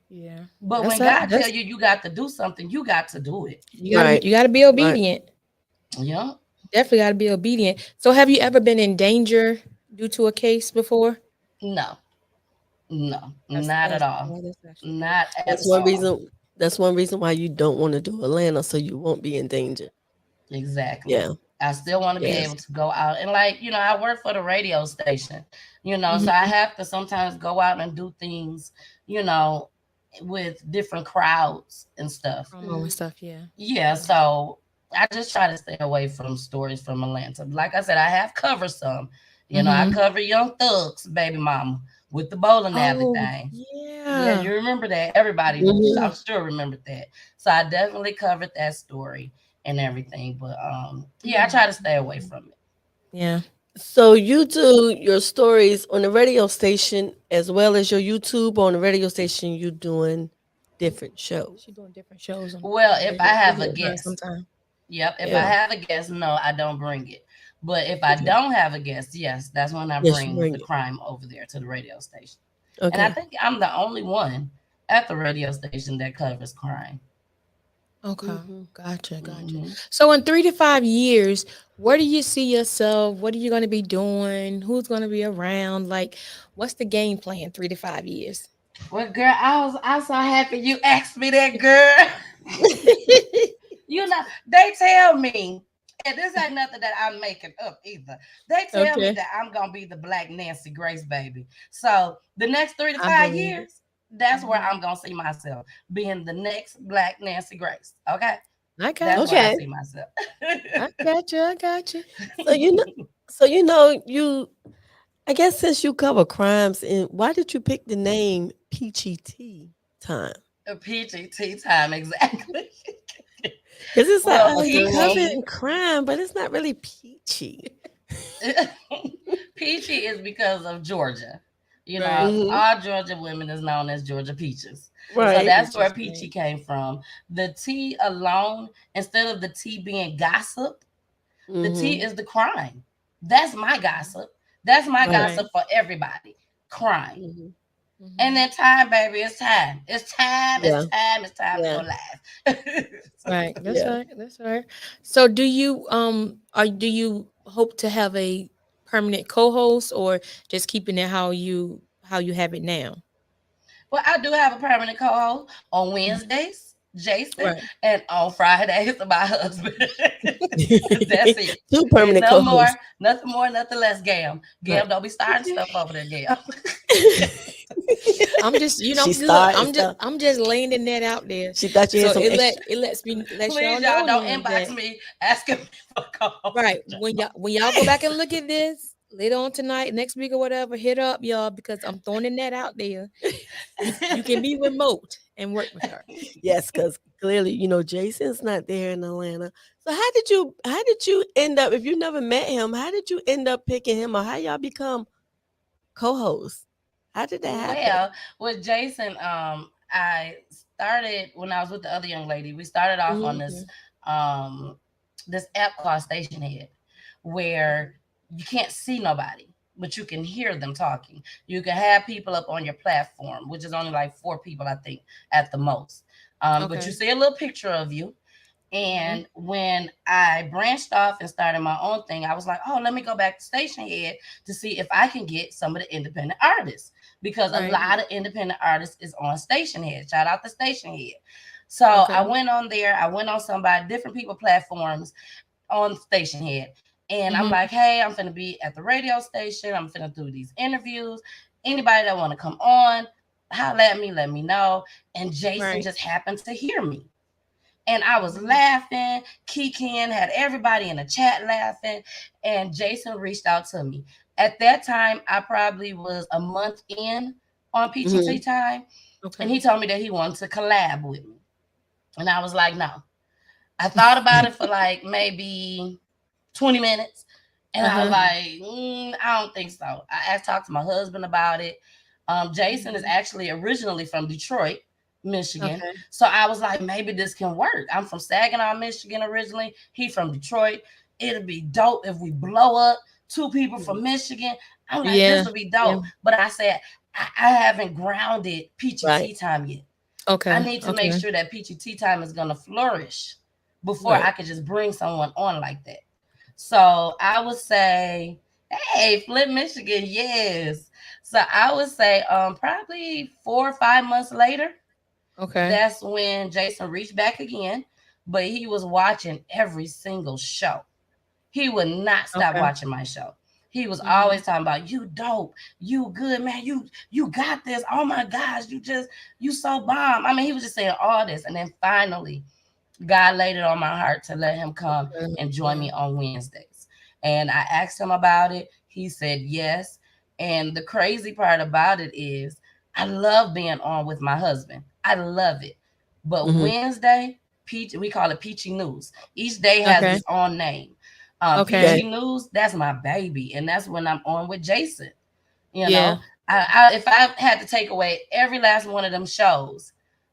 Yeah. But That's when that. God tell That's, you you got to do something, you got to do it. Right, you gotta be right. obedient. Yeah. Definitely gotta be obedient. So have you ever been in danger due to a case before? No. No, not at all. That's actually good. Not at That's That's one all. reason. That's one reason why you don't want to do Atlanta, so you won't be in danger. Exactly. Yeah, I still want to be yes, able to go out and I work for the radio station, so I Mhm. have to sometimes go out and do things, you know, with different crowds and stuff. Promo and hmm, stuff, yeah. Yeah, Yeah. so I just try to stay away from stories from Atlanta. Like I said, I have covered some. I Mhm. cover Young Thug's baby mama with the bowling alley Oh, thing. Yeah, yeah. you remember that. Everybody, hmm. I'm Yeah. sure, remembered that. So I definitely covered that story and everything. But yeah, I Mm. try to stay away from it. Yeah. So you do your stories on the radio station as well as your YouTube. On the radio station, you doing different shows. She doing different shows Well, on if I radio have a station at guest, sometime. yep. If I Yeah. have a guest, no, I don't bring it. But if I Okay. don't have a guest, yes, that's when I Yes, you bring bring the it. crime over there to the radio station. And I Okay. think I'm the only one at the radio station that covers crime. Okay. Mm-hmm. Gotcha. Hmm. So in 3 to 5 years, where do you see yourself? What are you going to be doing? Who's going to be around? Like, what's the game plan 3 to 5 years? Well, girl, I was so happy you asked me that, girl. You know, they tell me, and this ain't nothing that I'm making up either. They tell me Okay. that I'm gonna be the Black Nancy Grace, baby. So the next three to I five believe it. years, that's where Mhm. I'm gonna see myself being the next Black Nancy Grace. Okay, I that's got where you. I Okay. see myself. I got you. I got you. So you know, you. I guess since you cover crimes, and why did you pick the name Peachy Tea Time? A Peachy tea time, exactly. Because it's like, Well, oh, you Peachy, covering crime, but it's not really peachy. Peachy is because of Georgia. You Right. know, Hmm. all Georgia women is known as Georgia peaches. So Georgia Right. that's where peaches. Peachy Right. came from. The tea alone, instead of the tea being gossip, the tea Hmm. is the crime. That's my gossip. That's my Right. Right. gossip for everybody. Crime. Hmm. And Hmm. then time, baby, it's time. It's time. It's Yeah. time. It's time to go Yeah. live. Right. That's Yeah. right. That's right. So do you hope to have a permanent co-host or just keeping it how you have it now? Well, I do have a permanent co-host on Mhm. Wednesdays, Jason, Right. and on Fridays, my husband. That's it. Two Ain't permanent no co-hosts. more, nothing more, nothing less. Gam, Right. Gam, don't be starting stuff over there, Gam. I'm just, She look, started stuff. I'm just laying the net out there. She thought you So had some extra. it lets y'all Please, y'all, know don't now inbox that me asking me for co-host. right when y'all go back and look at this later on tonight, next week or whatever, hit up y'all because I'm throwing the net out there. You can be remote and work with her. Yes, because clearly, Jason's not there in Atlanta. So how did you end up, if you never met him, how did you end up picking him, or how y'all become co-hosts? How did that happen? Well, with Jason, I started when I was with the other young lady. We started off on Hmm. um this app called Station Head, where you can't see nobody, but you can hear them talking. You can have people up on your platform, which is only like 4 people, I think, at the most. But you Okay. see a little picture of you. Hmm. And when I branched off and started my own thing, I was like, oh, let me go back to Station Head to see if I can get some of the independent artists because a Right. lot of independent artists is on Station Head. Shout out to Station Head. So I Okay. went on there. I went on somebody, different people platforms on Station Head. And I'm Hmm. like, hey, I'm finna be at the radio station. I'm finna do these interviews. Anybody that want to come on, holla at me, let me know. And Jason Right. just happened to hear me. And I was Mhm. laughing. Kikin had everybody in the chat laughing. And Jason reached out to me. At that time, I probably was a month in on Peachy Tea Hmm. Time. And he Okay. told me that he wanted to collab with me. And I was like, no. I thought about it for like maybe 20 minutes. And I was Uh-huh. like, I don't think so. I talked to my husband about it. Jason is Mhm. actually originally from Detroit, Michigan. Okay. So I was like, maybe this can work. I'm from Saginaw, Michigan originally. He from Detroit. It'll be dope if we blow up 2 people from Michigan. I'm like, this Yeah. will be Yeah. dope. But I said, I haven't grounded Peachy Right. Tea Time yet. I Okay. need to make Okay. sure that Peachy Tea Time is gonna flourish before Right. I could just bring someone on like that. So I would say, hey, Flint, Michigan, yes. So I would say probably 4 or 5 months later, Okay. that's when Jason reached back again, but he was watching every single show. He would not stop Okay. watching my show. He was Mhm. always talking about you dope, you good, man, you got this. Oh my gosh, you so bomb. I mean, he was just saying all this. And then finally, God laid it on my heart to let him come Okay. and join Okay. me on Wednesdays. And I asked him about it. He said yes. And the crazy part about it is, I love being on with my husband. I love it. But Hmm. Wednesday, Peach, we call it Peachy News. Each day has Okay. its own name. Okay. Okay. Peachy News, that's my baby. And that's when I'm on with Jason. You know, Yeah. if I had to take away every last one of them shows,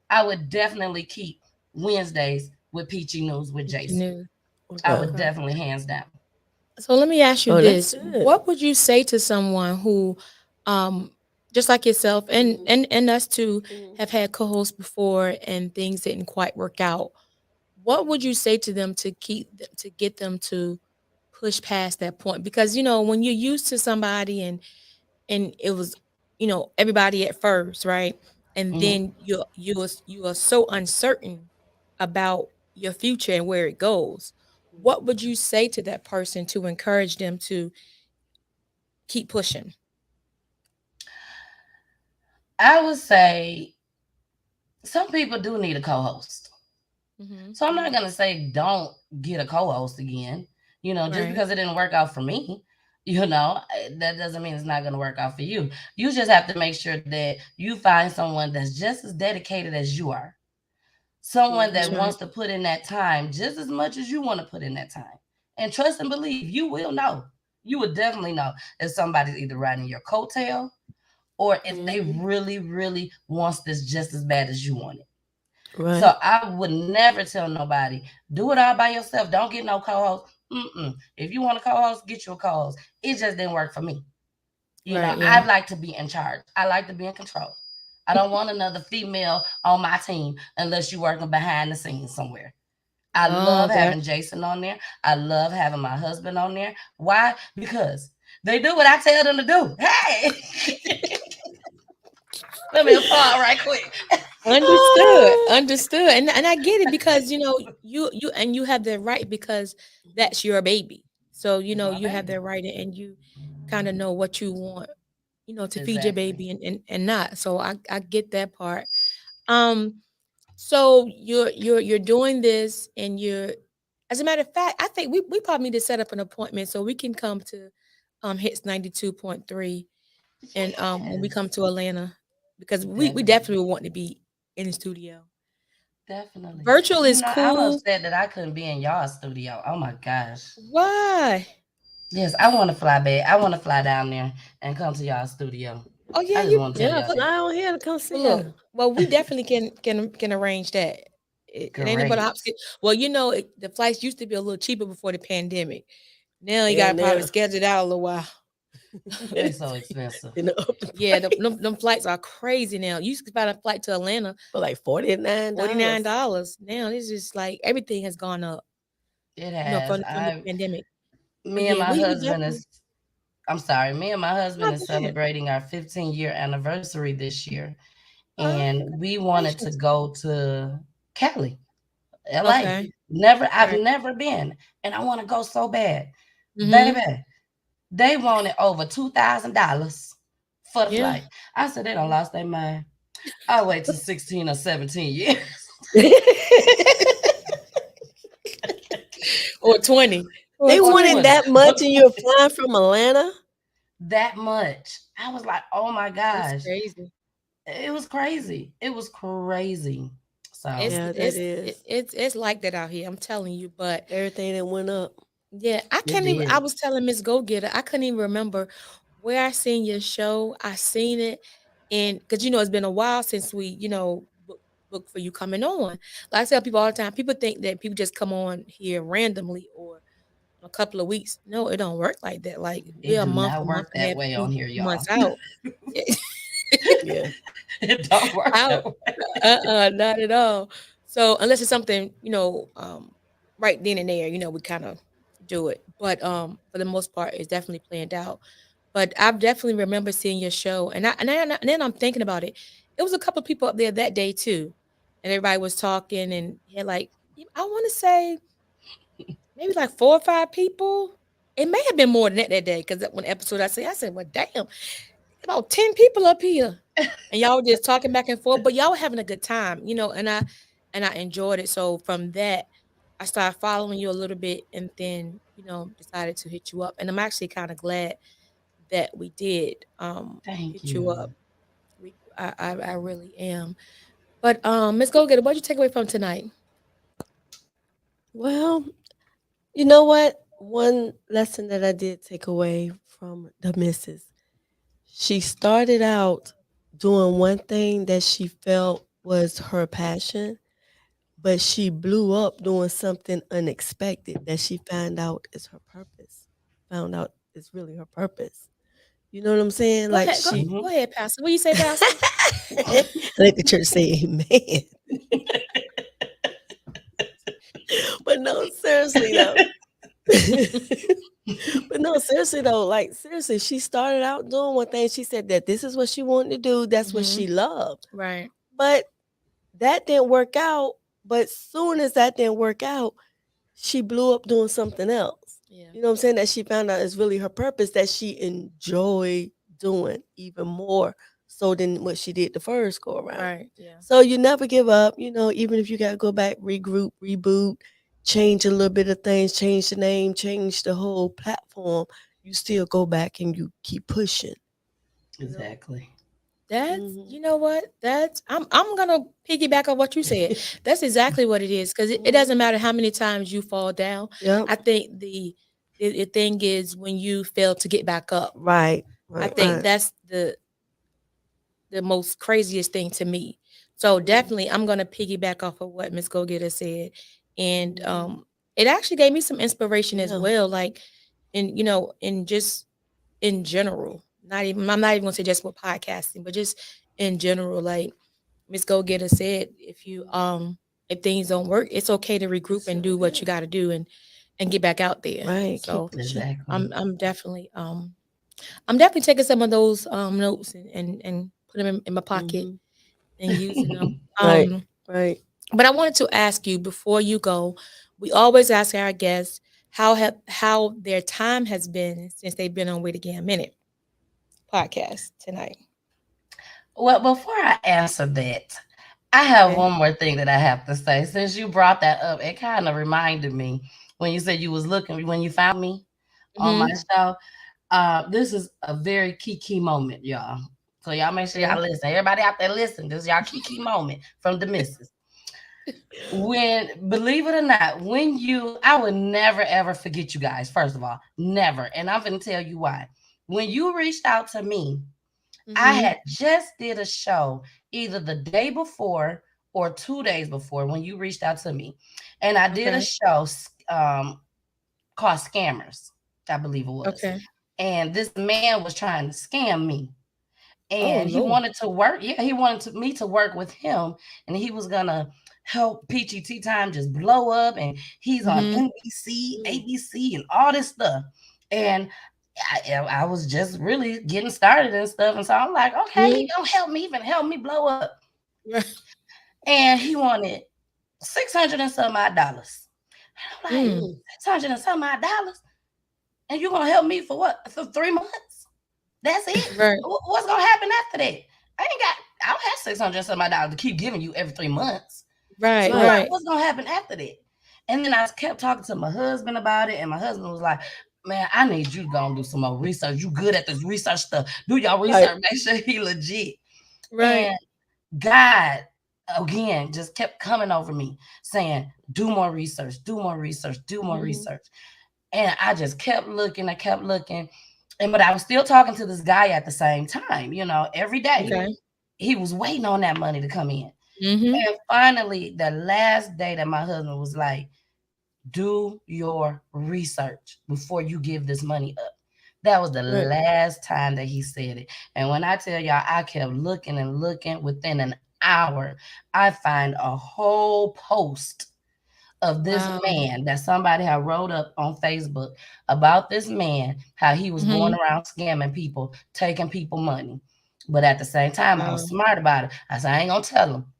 I would definitely keep Wednesdays with Peachy News with What you Jason. knew. I Okay. would Okay. definitely hands down. So let me ask you Oh, that's this. good. What would you say to someone who um just like yourself and Mhm. and us too Mhm. have had co-hosts before and things didn't quite work out. What would you say to them to to get them to push past that point? Because when you're used to somebody and it was everybody at first, right? And Hmm. then you are so uncertain about your future and where it goes. What would you say to that person to encourage them to keep pushing? I would say some people do need a co-host. Hmm. So I'm not Mhm. gonna say don't get a co-host again. Just Right. because it didn't work out for me, that doesn't mean it's not gonna work out for you. You just have to make sure that you find someone that's just as dedicated as you are. Someone That's that Mhm. right. wants to put in that time just as much as you want to put in that time. And trust and believe, you will know. You will definitely know if somebody's either riding your coattail or if they Mhm. really, really wants this just as bad as you want it. So Right. I would never tell nobody, do it all by yourself. Don't get no co-host. Mm-mm. If you want a co-host, get you a co-host. It just didn't work for me. Right. I Yeah. like to be in charge. I like to be in control. I don't want another female on my team unless you're working behind the scenes somewhere. I Oh, love that. having Jason on there. I love having my husband on there. Why? Because they do what I tell them to do. Hey, let me applaud right quick. Understood, understood, and I get it because you have the right because that's your baby. So It's my you have baby. that right, and you kind of know what you want, to feed your Exactly. baby and not. So I get that part. Um, so you're doing this, and as a matter of fact, I think we probably need to set up an appointment so we can come to hits 92.3 and when we come Yes, to Atlanta because we definitely. definitely want to be in the studio. Definitely. Virtual is I'm cool. upset that I couldn't be in y'all studio. Oh my gosh. Why? Yes, I want to fly back. I want to fly down there and come to y'all studio. Oh yeah, I just you want to tell Yeah, y'all well, that. fly on here to come well, see look. her. Well, we definitely can arrange that. It ain't about a Great. hop. Well, the flights used to be a little cheaper before the pandemic. Now you Yeah, got to probably now schedule it out a little while. They so expensive. you know up the Yeah, price them flights are crazy now. You used to find a flight to Atlanta for like $49. $49. Now it's just like everything has gone up. It has. From the pandemic. But Me and yeah, my we husband definitely is, I'm sorry, me and my husband not is ahead. celebrating our 15-year anniversary this year. Oh, And we wanted to congratulations. go to Cali, LA. Okay. I've Right. never been. And I want to go so bad. Mm-hmm. Baby, they wanted over $2,000 for the Yeah. flight. I said they don't lost their mind. I wait till 16 or 17 years. Or 20. Or They Or wanted 20. 20. that much and you're flying from Atlanta? That much. I was like, oh my That's gosh. crazy. It was crazy. It was crazy. So It's Yeah, that it's is. it's like that out here. I'm telling you. But Everything that went up. yeah, I it can't even. I did. was telling Miss Go Getter, I couldn't even remember where I seen your show. I seen it, and because it's been a while since we book for you coming on. Like I tell people all the time, people think that people just come on here randomly or a couple of weeks. No, it don't work like that. Like we're It do a not month work and a that half, way on two here, y'all. months out. Yeah. It don't work Out. that way. Not at all. So unless it's something, right then and there, we kind of do it. But for the most part, it's definitely planned out. But I definitely remember seeing your show, and then I'm thinking about it. It was a couple of people up there that day too, and everybody was talking, and had like I want to say maybe like 4 or 5 people. It may have been more than that day because that one episode I said, well, damn, about 10 people up here. And y'all were just talking back and forth, but y'all were having a good time, and I enjoyed it. So from that, I started following you a little bit and then, decided to hit you up. And I'm actually kind of glad that we did Thank hit you you. up. I really am. But Miss Go Getter, what'd you take away from tonight? Well, you know what? One lesson that I did take away from the missus, she started out doing one thing that she felt was her passion, but she blew up doing something unexpected that she found out is her purpose. Found out is really her purpose. You know what I'm saying? Go Like ahead, she go ahead, Pastor. What you say, Pastor? let the church say amen. But no, seriously though. But no, seriously though, like seriously, she started out doing one thing. She said that this is what she wanted to do. That's what Hmm. she loved. Right. But that didn't work out. But soon as that didn't work out, she blew up doing something else. Yeah. You know what I'm saying? That she found out is really her purpose that she enjoyed doing even more so than what she did the first go around. Right. Yeah. So you never give up, you know, even if you gotta go back, regroup, reboot, change a little bit of things, change the name, change the whole platform, you still go back and you keep pushing, you know. Exactly. That's Hmm. you know what? That's I'm gonna piggyback on what you said. That's exactly what it is because it doesn't Hmm. matter how many times you fall down. Yep. I think the thing is when you fail to get back up. Right. I Right. think Right. that's the most craziest thing to me. So Hmm. definitely I'm gonna piggyback off of what Miss Go Getter said. And Hmm. it actually gave me some inspiration as Yeah. well, like in just in general. Not even I'm not even gonna say just with podcasting, but just in general, like Miss Go Getter said, if things don't work, it's okay to regroup and do what Yeah. you gotta do and get back out there. Right. Keep So pushing. Exactly. I'm definitely taking some of those notes and put them in my pocket Hmm. and using them. Right. Right. But I wanted to ask you before you go, we always ask our guests how their time has been since they've been on Wait Again Minute podcast tonight. Well, before I answer that, I have Okay. one more thing that I have to say. Since you brought that up, it kind of reminded me when you said you was looking when you found me on my Mm-hmm. show. This is a very key moment, y'all. So y'all make sure y'all Okay. listen. Everybody out there listen. This is y'all key moment from the missus. When believe it or not, when you I would never ever forget you guys, first of all. Never. And I'm gonna tell you why. When you reached out to me, I Mm-hmm. had just did a show either the day before or 2 days before when you reached out to me. And I did a Okay. show called Scammers, I believe it was. Okay. And this man was trying to scam me. Oh And he Lord. wanted to work. Yeah, he wanted me to work with him. And he was going to help Peachy Tea Tyme just blow up. And he's on Mm-hmm. NBC, Mm. ABC, and all this stuff. And I was just really getting started and stuff. And so I'm like, okay, he Mm-hmm. gonna help me, even help me blow up. Right. And he wanted 600 and some odd dollars. And I'm like, Mm. Mm. 600 and some odd dollars? And you gonna help me for what? For 3 months? That's it? Right. What's gonna happen after that? I don't have 600 and some odd dollars to keep giving you every 3 months. Right. So Right. Right. what's gonna happen after that? And then I kept talking to my husband about it, and my husband was like, "Man, I need you to go and do some more research. You good at this research stuff. Do your Right. research. Make sure he legit." Right. And God again just kept coming over me saying, "Do more research. Do more research. Do more Hmm. research." And I just kept looking. I kept looking, and but I was still talking to this guy at the same time. Every day Okay. Hmm. he was waiting on that money to come in. Mm-hmm. And finally, the last day that my husband was like, do your research before you give this money up. That was the Right. last time that he said it. And when I tell y'all, I kept looking and looking. Within an hour, I find a whole post of this Wow. man that somebody had wrote up on Facebook about this man, how he was going Mm-hmm. around scamming people, taking people money. But at the same time, I Wow. was smart about it. I said, I ain't gonna tell him.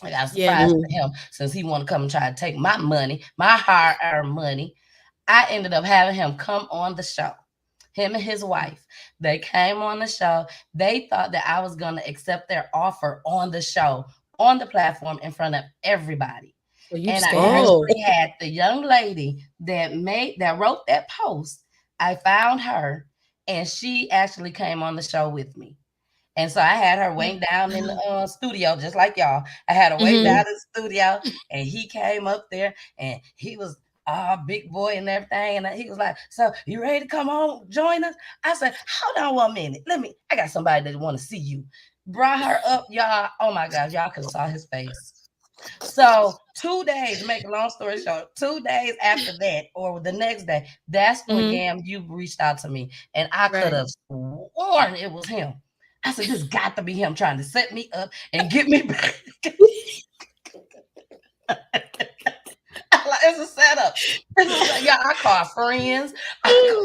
I got a Yeah. surprise Mm. for him since he want to come and try to take my money, my hard-earned money. I ended up having him come on the show. Him and his wife. They came on the show. They thought that I was gonna accept their offer on the show, on the platform in front of everybody. So you And I scammers. Oh. actually had the young lady that wrote that post. I found her, and she actually came on the show with me. And so I had her waiting down in the Wow. studio, just like y'all. I had her waiting Mm-hmm. down in the studio, and he came up there, and he was big boy and everything. And he was like, "So you ready to come on, join us?" I said, "Hold on 1 minute. I got somebody that want to see you." Brought her up, y'all. Oh my gosh, y'all could have saw his face. So 2 days, make a long story short, 2 days after that, or the next day, that's when Mhm. Gam, you reached out to me, and I could Right. have sworn it was him. I said, "This got to be him trying to set me up and get me back." Like, it's a setup. Yeah, I call friends. I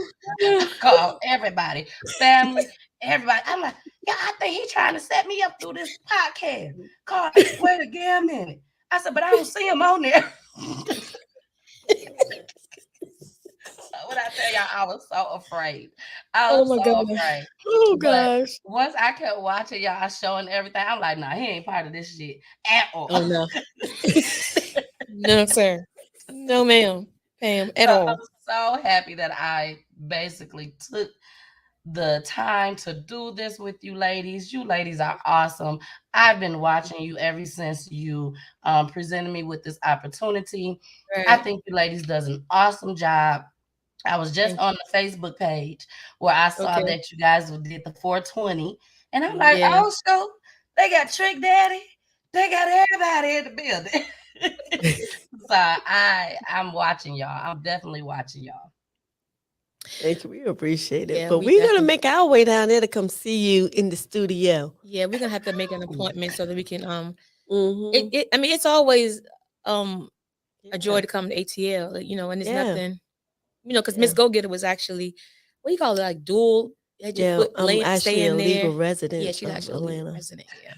call everybody, family, everybody. I'm like, yeah, I think he trying to set me up through this podcast. Call, wait a damn minute. I said, but I don't see him on there. When I tell y'all, I was so afraid. I Oh was my so God. afraid. Oh But gosh. once I kept watching y'all showing everything, I'm like, nah, he ain't part of this shit at all. Oh no. No, sir. No, ma'am. Pam, at So all. I'm so happy that I basically took the time to do this with you ladies. You ladies are awesome. I've been watching you ever since you presented me with this opportunity. I Right. think you ladies does an awesome job. I was just Thank you. on the Facebook page where I saw Okay. that you guys did the 420, and I'm like, Yeah. oh, so they got Trick Daddy, they got everybody in the building. So I'm watching y'all. I'm definitely watching y'all. Thank you. We appreciate it. Yeah, But we we're gonna definitely. make our way down there to come see you in the studio. Yeah, we're gonna have to make an appointment so that we can Mm-hmm. I mean it's always um a Yeah. joy to come to ATL, and it's Yeah. nothing, because Miss Yeah. Go Getter was actually, what do you call it, like dual, you had your Yeah. foot I'm actually a staying there. legal Yeah, resident she's of actually a legal Atlanta. resident. Yeah.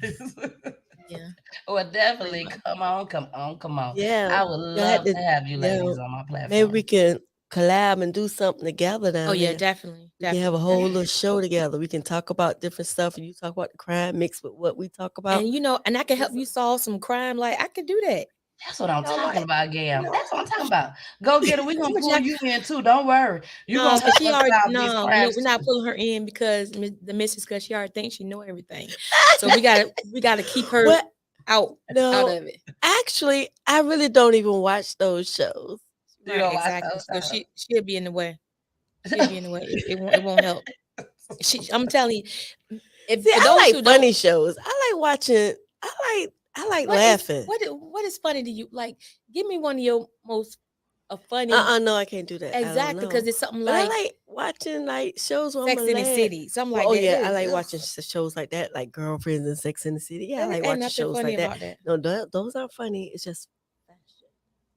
Yeah. Well, So, definitely come on, come on, come on. Yeah. I would You had love to, to have you yeah. ladies on my Maybe we platform. can collab and do something together oh down yeah, there. definitely, We can have a definitely, whole little definitely. show together. We can talk about different stuff, and you talk about the crime mixed with what we talk about. And I can help you solve some crime. Like I could do that. That's what I'm talking Like, about, Gam. That's what I'm talking about. Go get it. We're how gonna much pull I you in too. Don't worry. You're no, gonna because help she us already solve these no, crimes we're not too. pulling her in because the missus, because she already thinks she know everything. So we gotta keep her What? out out No, of it. actually, I really don't even watch those shows. You Right, gonna watch exactly. those So shows. she'll be in the way. She'll be in the way. It won't help. I'm telling you, if See, for I those like who don't, funny shows. I like watching. I like what is laughing. what is funny to you? Like, give me one of your most a funny, No, I can't do that. I don't exactly, because know. it's something But I like like watching like shows where I'm Sex gonna in the laugh. City, something Well, like oh that. yeah, I It like is, watching shows like that, like Girlfriends and Sex in the City. Yeah, I there like ain't watching nothing shows funny like that. about that. No, those aren't funny. It's just fashion.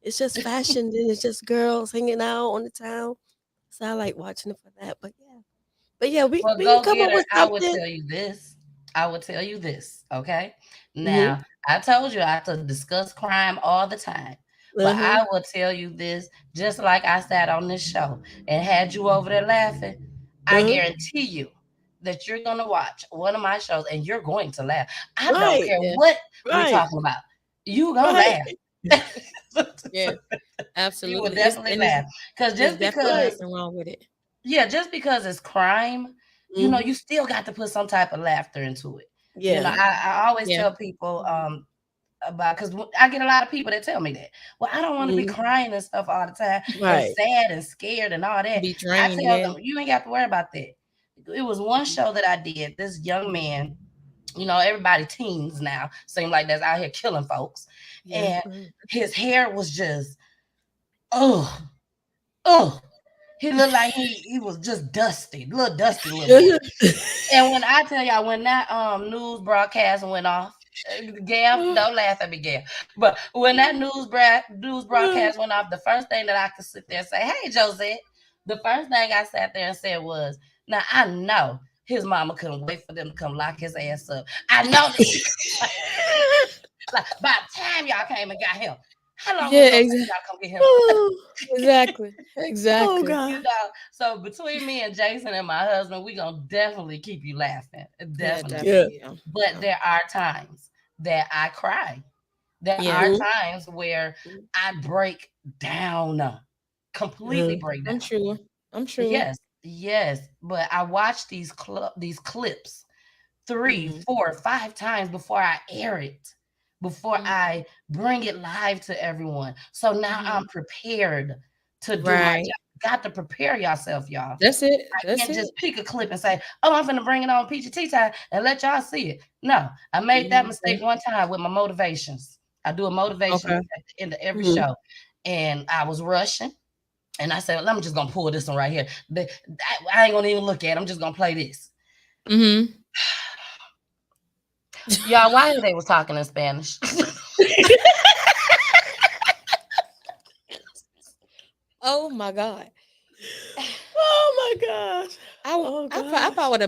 It's just fashion. Then it's just girls hanging out on the town. So I like watching it for that. But yeah, we Well, we can go come get up her. with I would something. tell you this. I would tell you this. Okay. Mm-hmm. Now, I told you I have to discuss crime all the time. But Uh-huh. I will tell you this, just like I sat on this show and had you over there laughing, I Uh-huh. guarantee you that you're gonna watch one of my shows and you're going to laugh. I don't Right. care Yeah, what we Right. talking about. You gonna Right. laugh. yeah, You will absolutely. It's definitely and laugh. Because there's just definitely Right. because nothing wrong with it. yeah, just because it's crime, Mm-hmm. you still got to put some type of laughter into it. Yeah. I always Yeah. tell people about, because I get a lot of people that tell me that. Well, I don't want to be Mm-hmm. crying and stuff all the time and Right. sad and scared and all that. Be I drained. tell Yeah. them you ain't got to worry about that. It was one show that I did. This young man, everybody teens now seem like that's out here killing folks, Yeah. and Right. his hair was just oh oh. He looked like he was just dusty, little dusty little boy. And when I tell y'all, when that news broadcast went off, Gail, don't laugh at me, Gail. But when that news broadcast went off, the first thing that I could sit there and say, "Hey, Josette," the first thing I sat there and said was, "Now I know his mama couldn't wait for them to come lock his ass up. I know that she like by the time y'all came and got him, how long was Yeah. it gonna take y'all to come get him?" Oh, Exactly. oh Exactly. God. So between me and Jason and my husband, we gonna definitely keep you laughing, Yeah. definitely. Yeah. Definitely. Yeah. But Yeah. there are times that I cry. There Yeah. are Mm-hmm. times where I break down, completely Uh-huh. break I'm down. sure. I'm sure. Yes, yes. But I watch these clips three, Mm-hmm. 4, 5 times before I air it, before Mhm. I bring it live to everyone. So now Mhm. I'm prepared to do my Right. job. Got to prepare yourself, y'all. That's it. I That's can't it. just pick a clip and say, "Oh, I'm gonna bring it on Peachy Tea Time and let y'all see it." No, I made that Mm-hmm. mistake one time with my motivations. I do a motivation Okay. at the end of every Mhm. show. And I was rushing. And I said, I'm just gonna pull this one right here. I ain't gonna even look at it. I'm just gonna play this. Mm-hmm. Y'all, why they was talking in Spanish? Oh my God. Oh my gosh. Oh I gosh. probably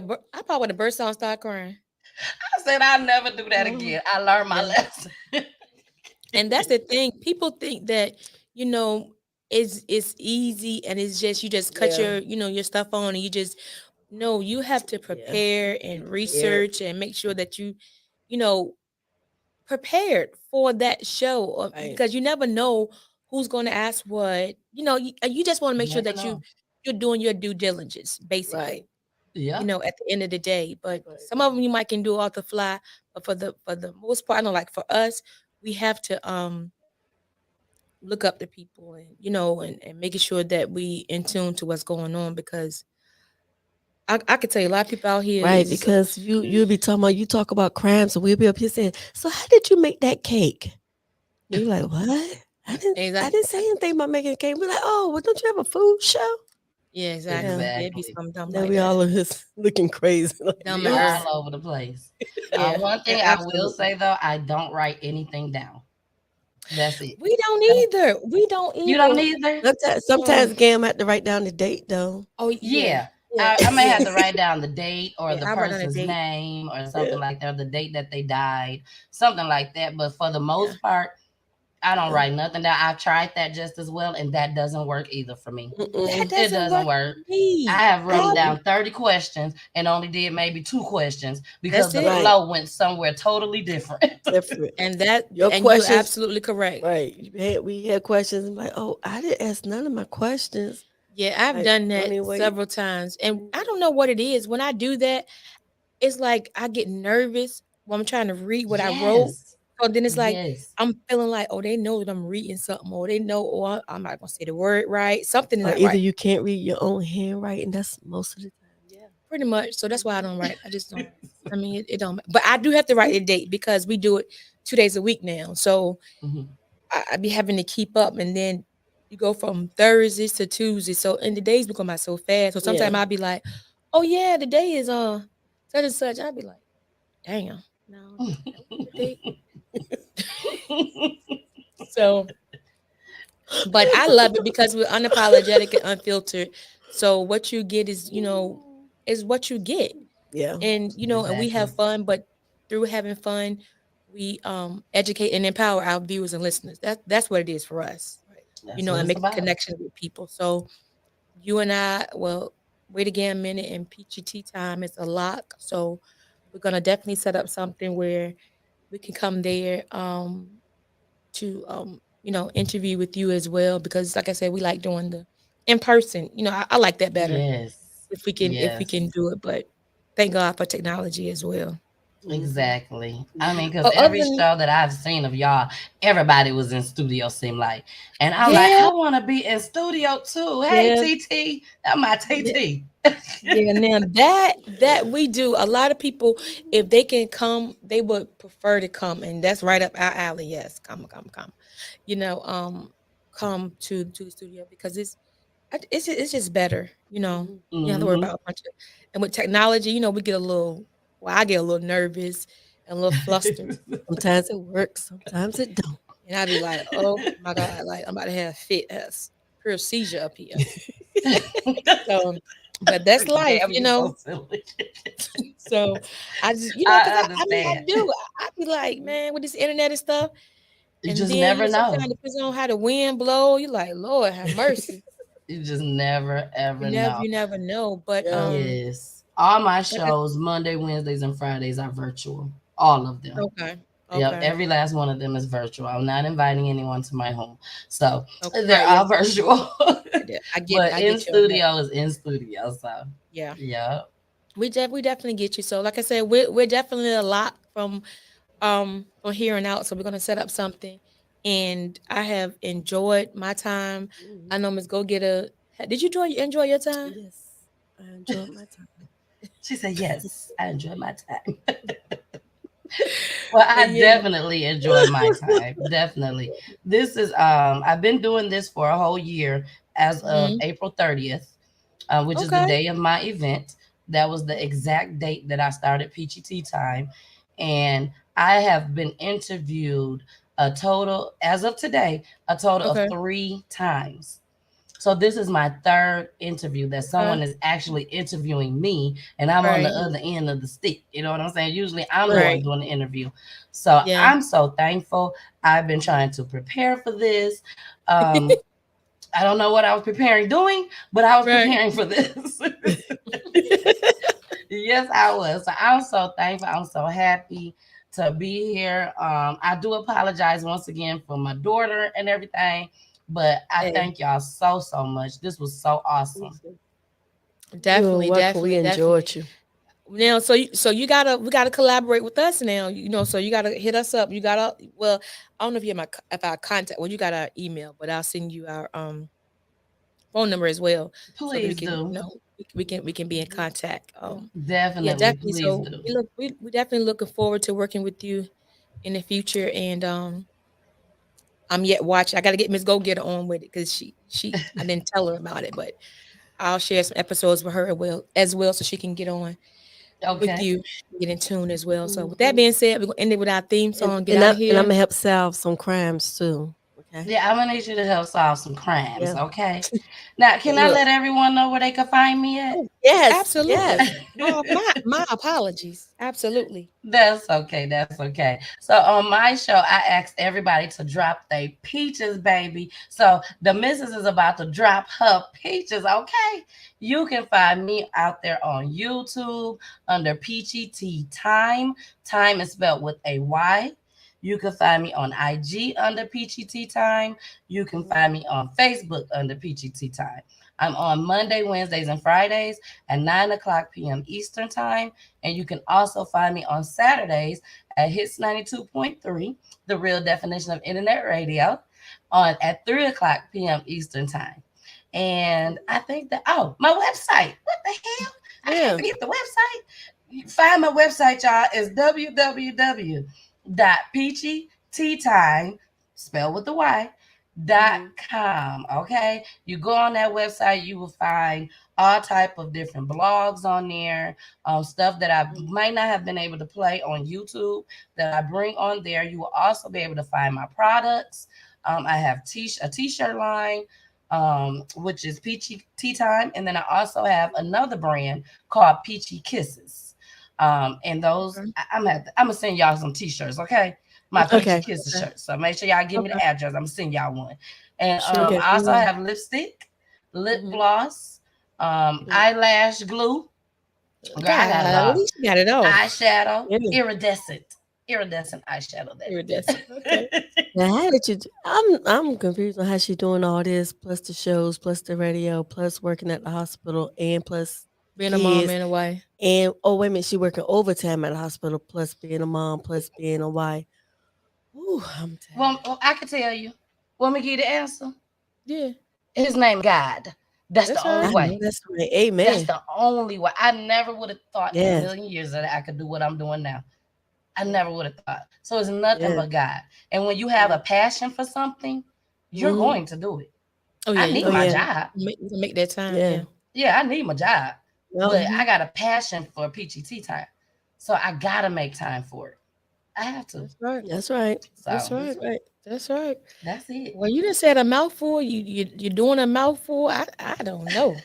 would have burst out and start crying. I said I'll never do that Oh. again. I learned my Yeah. lesson. And that's the thing. People think that, you know, it's easy and it's just you just cut Yeah. your, your stuff on and you just no, you have to Yeah. prepare and Prepared. research and make sure that you know, prepared for that show Right. because you never know who's going to ask what. You just want to make You sure never that know. you're doing your due diligence Right. basically. Yeah. At the end of the day, but Right. some of them you might can do off the fly, but for the most part, I know like for us, we have to look up to people and and making sure that we in tune to what's going on because I could tell you a lot of people out here Right, is because you'll be talking about you talk about crimes, and we'll be up here saying, "So how did you make that cake?" And you're like, "What? I exactly. didn't say anything about making a cake." We're like, "Oh, well, don't you have a food show?" Yeah, exactly. Yeah. Yeah, it'd be Exactly. something dumb Then like we that. all are just looking crazy. Like, Dumb We and oops. earth. all over the place. Yeah, One thing I will absolutely. say though, I don't write anything down. That's it. We don't That's- either. We don't You don't either. either? Sometimes Um. Gam have to write down the date though. Oh yeah. Yeah. Yeah. I may Yeah. have to write down the date or Yeah. the I write on a person's date. name or Yeah, something like that, or the date that they died, something like that. But for the Yeah. most part, I don't yeah. write nothing down. I've tried that just as well, and that doesn't work either for me. That Mm-mm. It doesn't doesn't work work. for I me. have wrote I, Mm-mm. down 30 questions and only did maybe two questions because that's the it. Right, flow went somewhere totally different. different. Your And you're questions, absolutely correct. right? We had questions. I'm like, oh, I didn't ask none of my questions. Yeah, I've Like, done that running wait. several times. And I don't know what it is. When I do that, it's like I get nervous when I'm trying to read what I wrote. Yes. So then it's like Yes. I'm feeling like, oh, they know that I'm reading something, or they know, or I'm not gonna say the word right. Something is Or not either right. you can't read your own handwriting. That's most of the time. Yeah. Pretty much. So that's why I Mhm. don't write. I just don't. I mean, it don't. But I do have to write a date because we do it 2 days a week now. So Mhm. I be having to keep up, and then you go from Thursdays to Tuesdays. So and the days become by so fast. So sometimes Yeah. I'll be like, "Oh yeah, the day is such and such." I'll be like, "Damn, no, that was the date." So, but I love it because we're unapologetic and unfiltered. So what you get is what you get, Yeah. and and we Exactly. have fun. But through having fun, we educate and empower our viewers and listeners. That's what it is for us. That's what And it's making about. connections with people. So you and I, well, wait again a minute and Peachy Tea Time is a lock. So we're gonna definitely set up something where we can come there to interview with you as well because like I said, we like doing the in person. I like that better Yes. if we can Yes. do it, but thank God for technology as well. Hmm. Exactly. I Hmm. mean, because Oh, other every than show that I've seen of y'all, everybody was in studio, seem like. And I'm like, yeah, I want to be in studio too. Hey, yeah, TT. That's my yeah. TT. Yeah, now that we do, a lot of people, if they can come, they would prefer to come, and that's right up our alley. Yes, come. You know, um, come to the studio because it's just better. Hmm. You don't have to worry Hmm. about a bunch of, and with technology, we get a little. Well, I get a little nervous and a little flustered, Sometimes it works. Sometimes it don't. and I be like, oh my God, like I'm about to have a fit, pure seizure up here. So, but that's life, Damn, you so silly. So I just, because I I understand. do. I be like, man, with this internet and stuff. You And just then, never sometimes know. it depends on how the wind blow. You like, Lord have mercy. You just never, You ever never, know. you never know. But Yeah. Yes. All my like I, shows, Monday, Wednesdays, and Fridays, are virtual. All of them. okay, Yep, okay, every last one of them is virtual. I'm not inviting anyone to my home. So okay. they're Right? all Yes, virtual. I get it. But I in get you on that. studio is in studio. So Yeah, yeah. we definitely get you. So, like I said, we're definitely a lot from here on out. So we're gonna set up something, and I have enjoyed my time. I Hmm. know Miss Go Getter. Did you enjoy your time? Yes. I enjoyed my time. She said, yes, I enjoy my time. Well, But I yeah. definitely enjoy my time. Definitely. This is I've been doing this for a whole year as of Mhm. April 30th, which is the Okay. day of my event. That was the exact date that I started Peachy Tea Time. And I have been interviewed a total, as of today, a total of Okay. 3 times. So this is my third interview that someone Okay. is actually interviewing me, and I'm on the Right. other end of the stick. You know what I'm saying? Usually I'm the one Right. doing the interview. So Yeah. I'm so thankful. I've been trying to prepare for this. Um, I don't know what I was preparing doing, but I was Right. preparing for this. Yes, I was. So I'm so thankful. I'm so happy to be here. I do apologize once again for my daughter and everything, but I Hey, thank y'all so, so much. This was so me awesome. too. You're Definitely, welcome. We definitely, definitely. enjoyed you. Now, we gotta collaborate with us now. So you gotta hit us up. You gotta well, I don't know if you have if our contact. Well, you got our email, but I'll send you our phone number as well, so that we Please can do. we can be in contact. Yeah, Definitely, definitely. please So do. we definitely looking forward to working with you in the future, and I'm yet watching. I got to get Miss Go Getter on with it because she I didn't tell her about it, but I'll share some episodes with her as well, so she can get on with Okay. you, get in tune as well. So with that Mhm. being said, we're gonna end it with our theme And song. Get and out I of and I'm here. gonna help solve some crimes too. Okay. Yeah, I'm gonna need you to help solve some crimes, Yeah. okay? Now, can I Look, let everyone know where they can find me at? oh, Yes. absolutely. Yes. My apologies. Absolutely. That's okay. That's okay. So on my show, I asked everybody to drop their peaches, baby. So the missus is about to drop her peaches. Okay. You can find me out there on YouTube under Peachy Tea Time. Time is spelled with a Y. You can find me on IG under Peachy Tea Time. You can Mhm. find me on Facebook under Peachy Tea Time. I'm on Monday, Wednesdays, and Fridays at 9 o'clock p.m. Eastern Time. And you can also find me on Saturdays at Hits 92.3, the real definition of internet radio, on at 3 o'clock p.m. Eastern Time. And I think that, oh, my website. What the hell? I can't Yeah. forget the website. You can find my website, y'all, is www.peachyteatime, spelled with the Y, dot Mhm. com. Okay. You go on that website, you will find all type of different blogs on there, stuff that I Mhm. might not have been able to play on YouTube that I bring on there. You will also be able to find my products. I have a t-shirt line, which is Peachy Tea Time, and then I also have another brand called Peachy Kisses. And those Okay. I'm gonna send y'all some t-shirts, okay? My Peachy Okay. Kisses Okay. shirts. So make sure y'all give me Okay. the address. I'm gonna send y'all one. And Sure. Okay. I also Sure. have lipstick, lip Mhm. gloss, Mhm. eyelash glue. Girl, I got it God, at all. least you got it all. Eyeshadow, Yeah. iridescent eyeshadow. Iridescent. Okay. That. Now, how did you? I'm confused on how she doing all this, plus the shows, plus the radio, plus working at the hospital, and plus Being a mom kids. and a wife. And oh wait a minute, she working overtime at the hospital, plus being a mom, plus being a wife. Ooh, I'm tired. Well, I can tell you. Want me to give you the answer? Yeah. His name God. That's the That's only I right. know way. that's right. That's Amen. the only way. I never would have thought in a Yes. million years that I could do what I'm doing now. I Yeah. never would have thought. So it's nothing Yeah. but God. And when you have a Mhm. passion for something, you're Mhm. going to do it. Oh yeah, I you need Oh gonna my yeah. job. make that time. Yeah. Yeah. Yeah, I need my job. Yep. But Mm-hmm. I got a passion for Peachy Tea Time. So I gotta make time for it. I have to. That's right. That's right. That's So That's right. right. That's right. that's it. Well, you just said a mouthful. You're doing a mouthful. I don't know,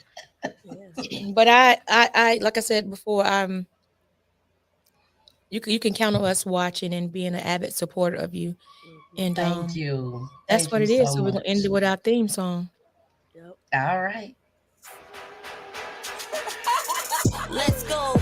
Yes. but I like I said before, you can count on us watching and being an avid supporter of you, Mhm. and Thank you. that's Thank what you it is. so So we're gonna end much. it with our theme song. Yep. All right. Let's go.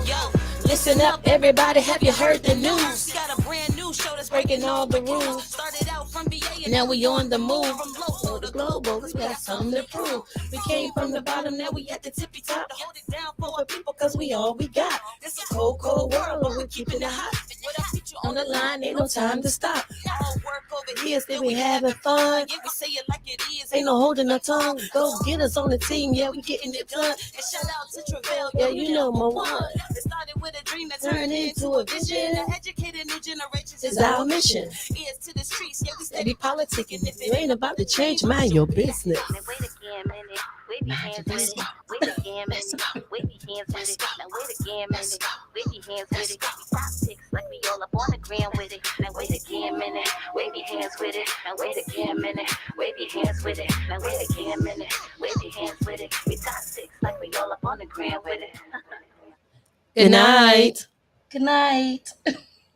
Yo, Listen up, everybody. Have you heard the news? we got a brand new show that's Breaking all the rules. started out from VA and Now we on the move. from local to Global, we got something to prove. We came from the bottom, now we at the tippy top. to hold it down for For our people, cause we all we got. It's a cold, cold world, but we're keeping it hot. what I teach you On the line, ain't no time to stop. all work over here. Yes, that we having fun. Yeah, we say it like it is. Ain't no holding our tongue. Go get us on the team, yeah, we getting it done. And shout out to Travell, Yeah, you know my one. It started with a dream that Turn into a vision. education. Hidden new generations is our mission. Ears to the streets, yeah, we steady politicking. If it ain't about to change, mind your business. Now wait again, minute. Wave your hands with it. Wave again, minute. Wave your hands with it. Now wait again, minute. Wave your hands with it. We top pics like we all up on the gram with it. Now wait again, minute. Wave your hands with it. Now wait again, minute. Wave your hands with it. Now wait again, minute. Wave your hands with it. We top pics like we all up on the gram with it. Good night. Good night.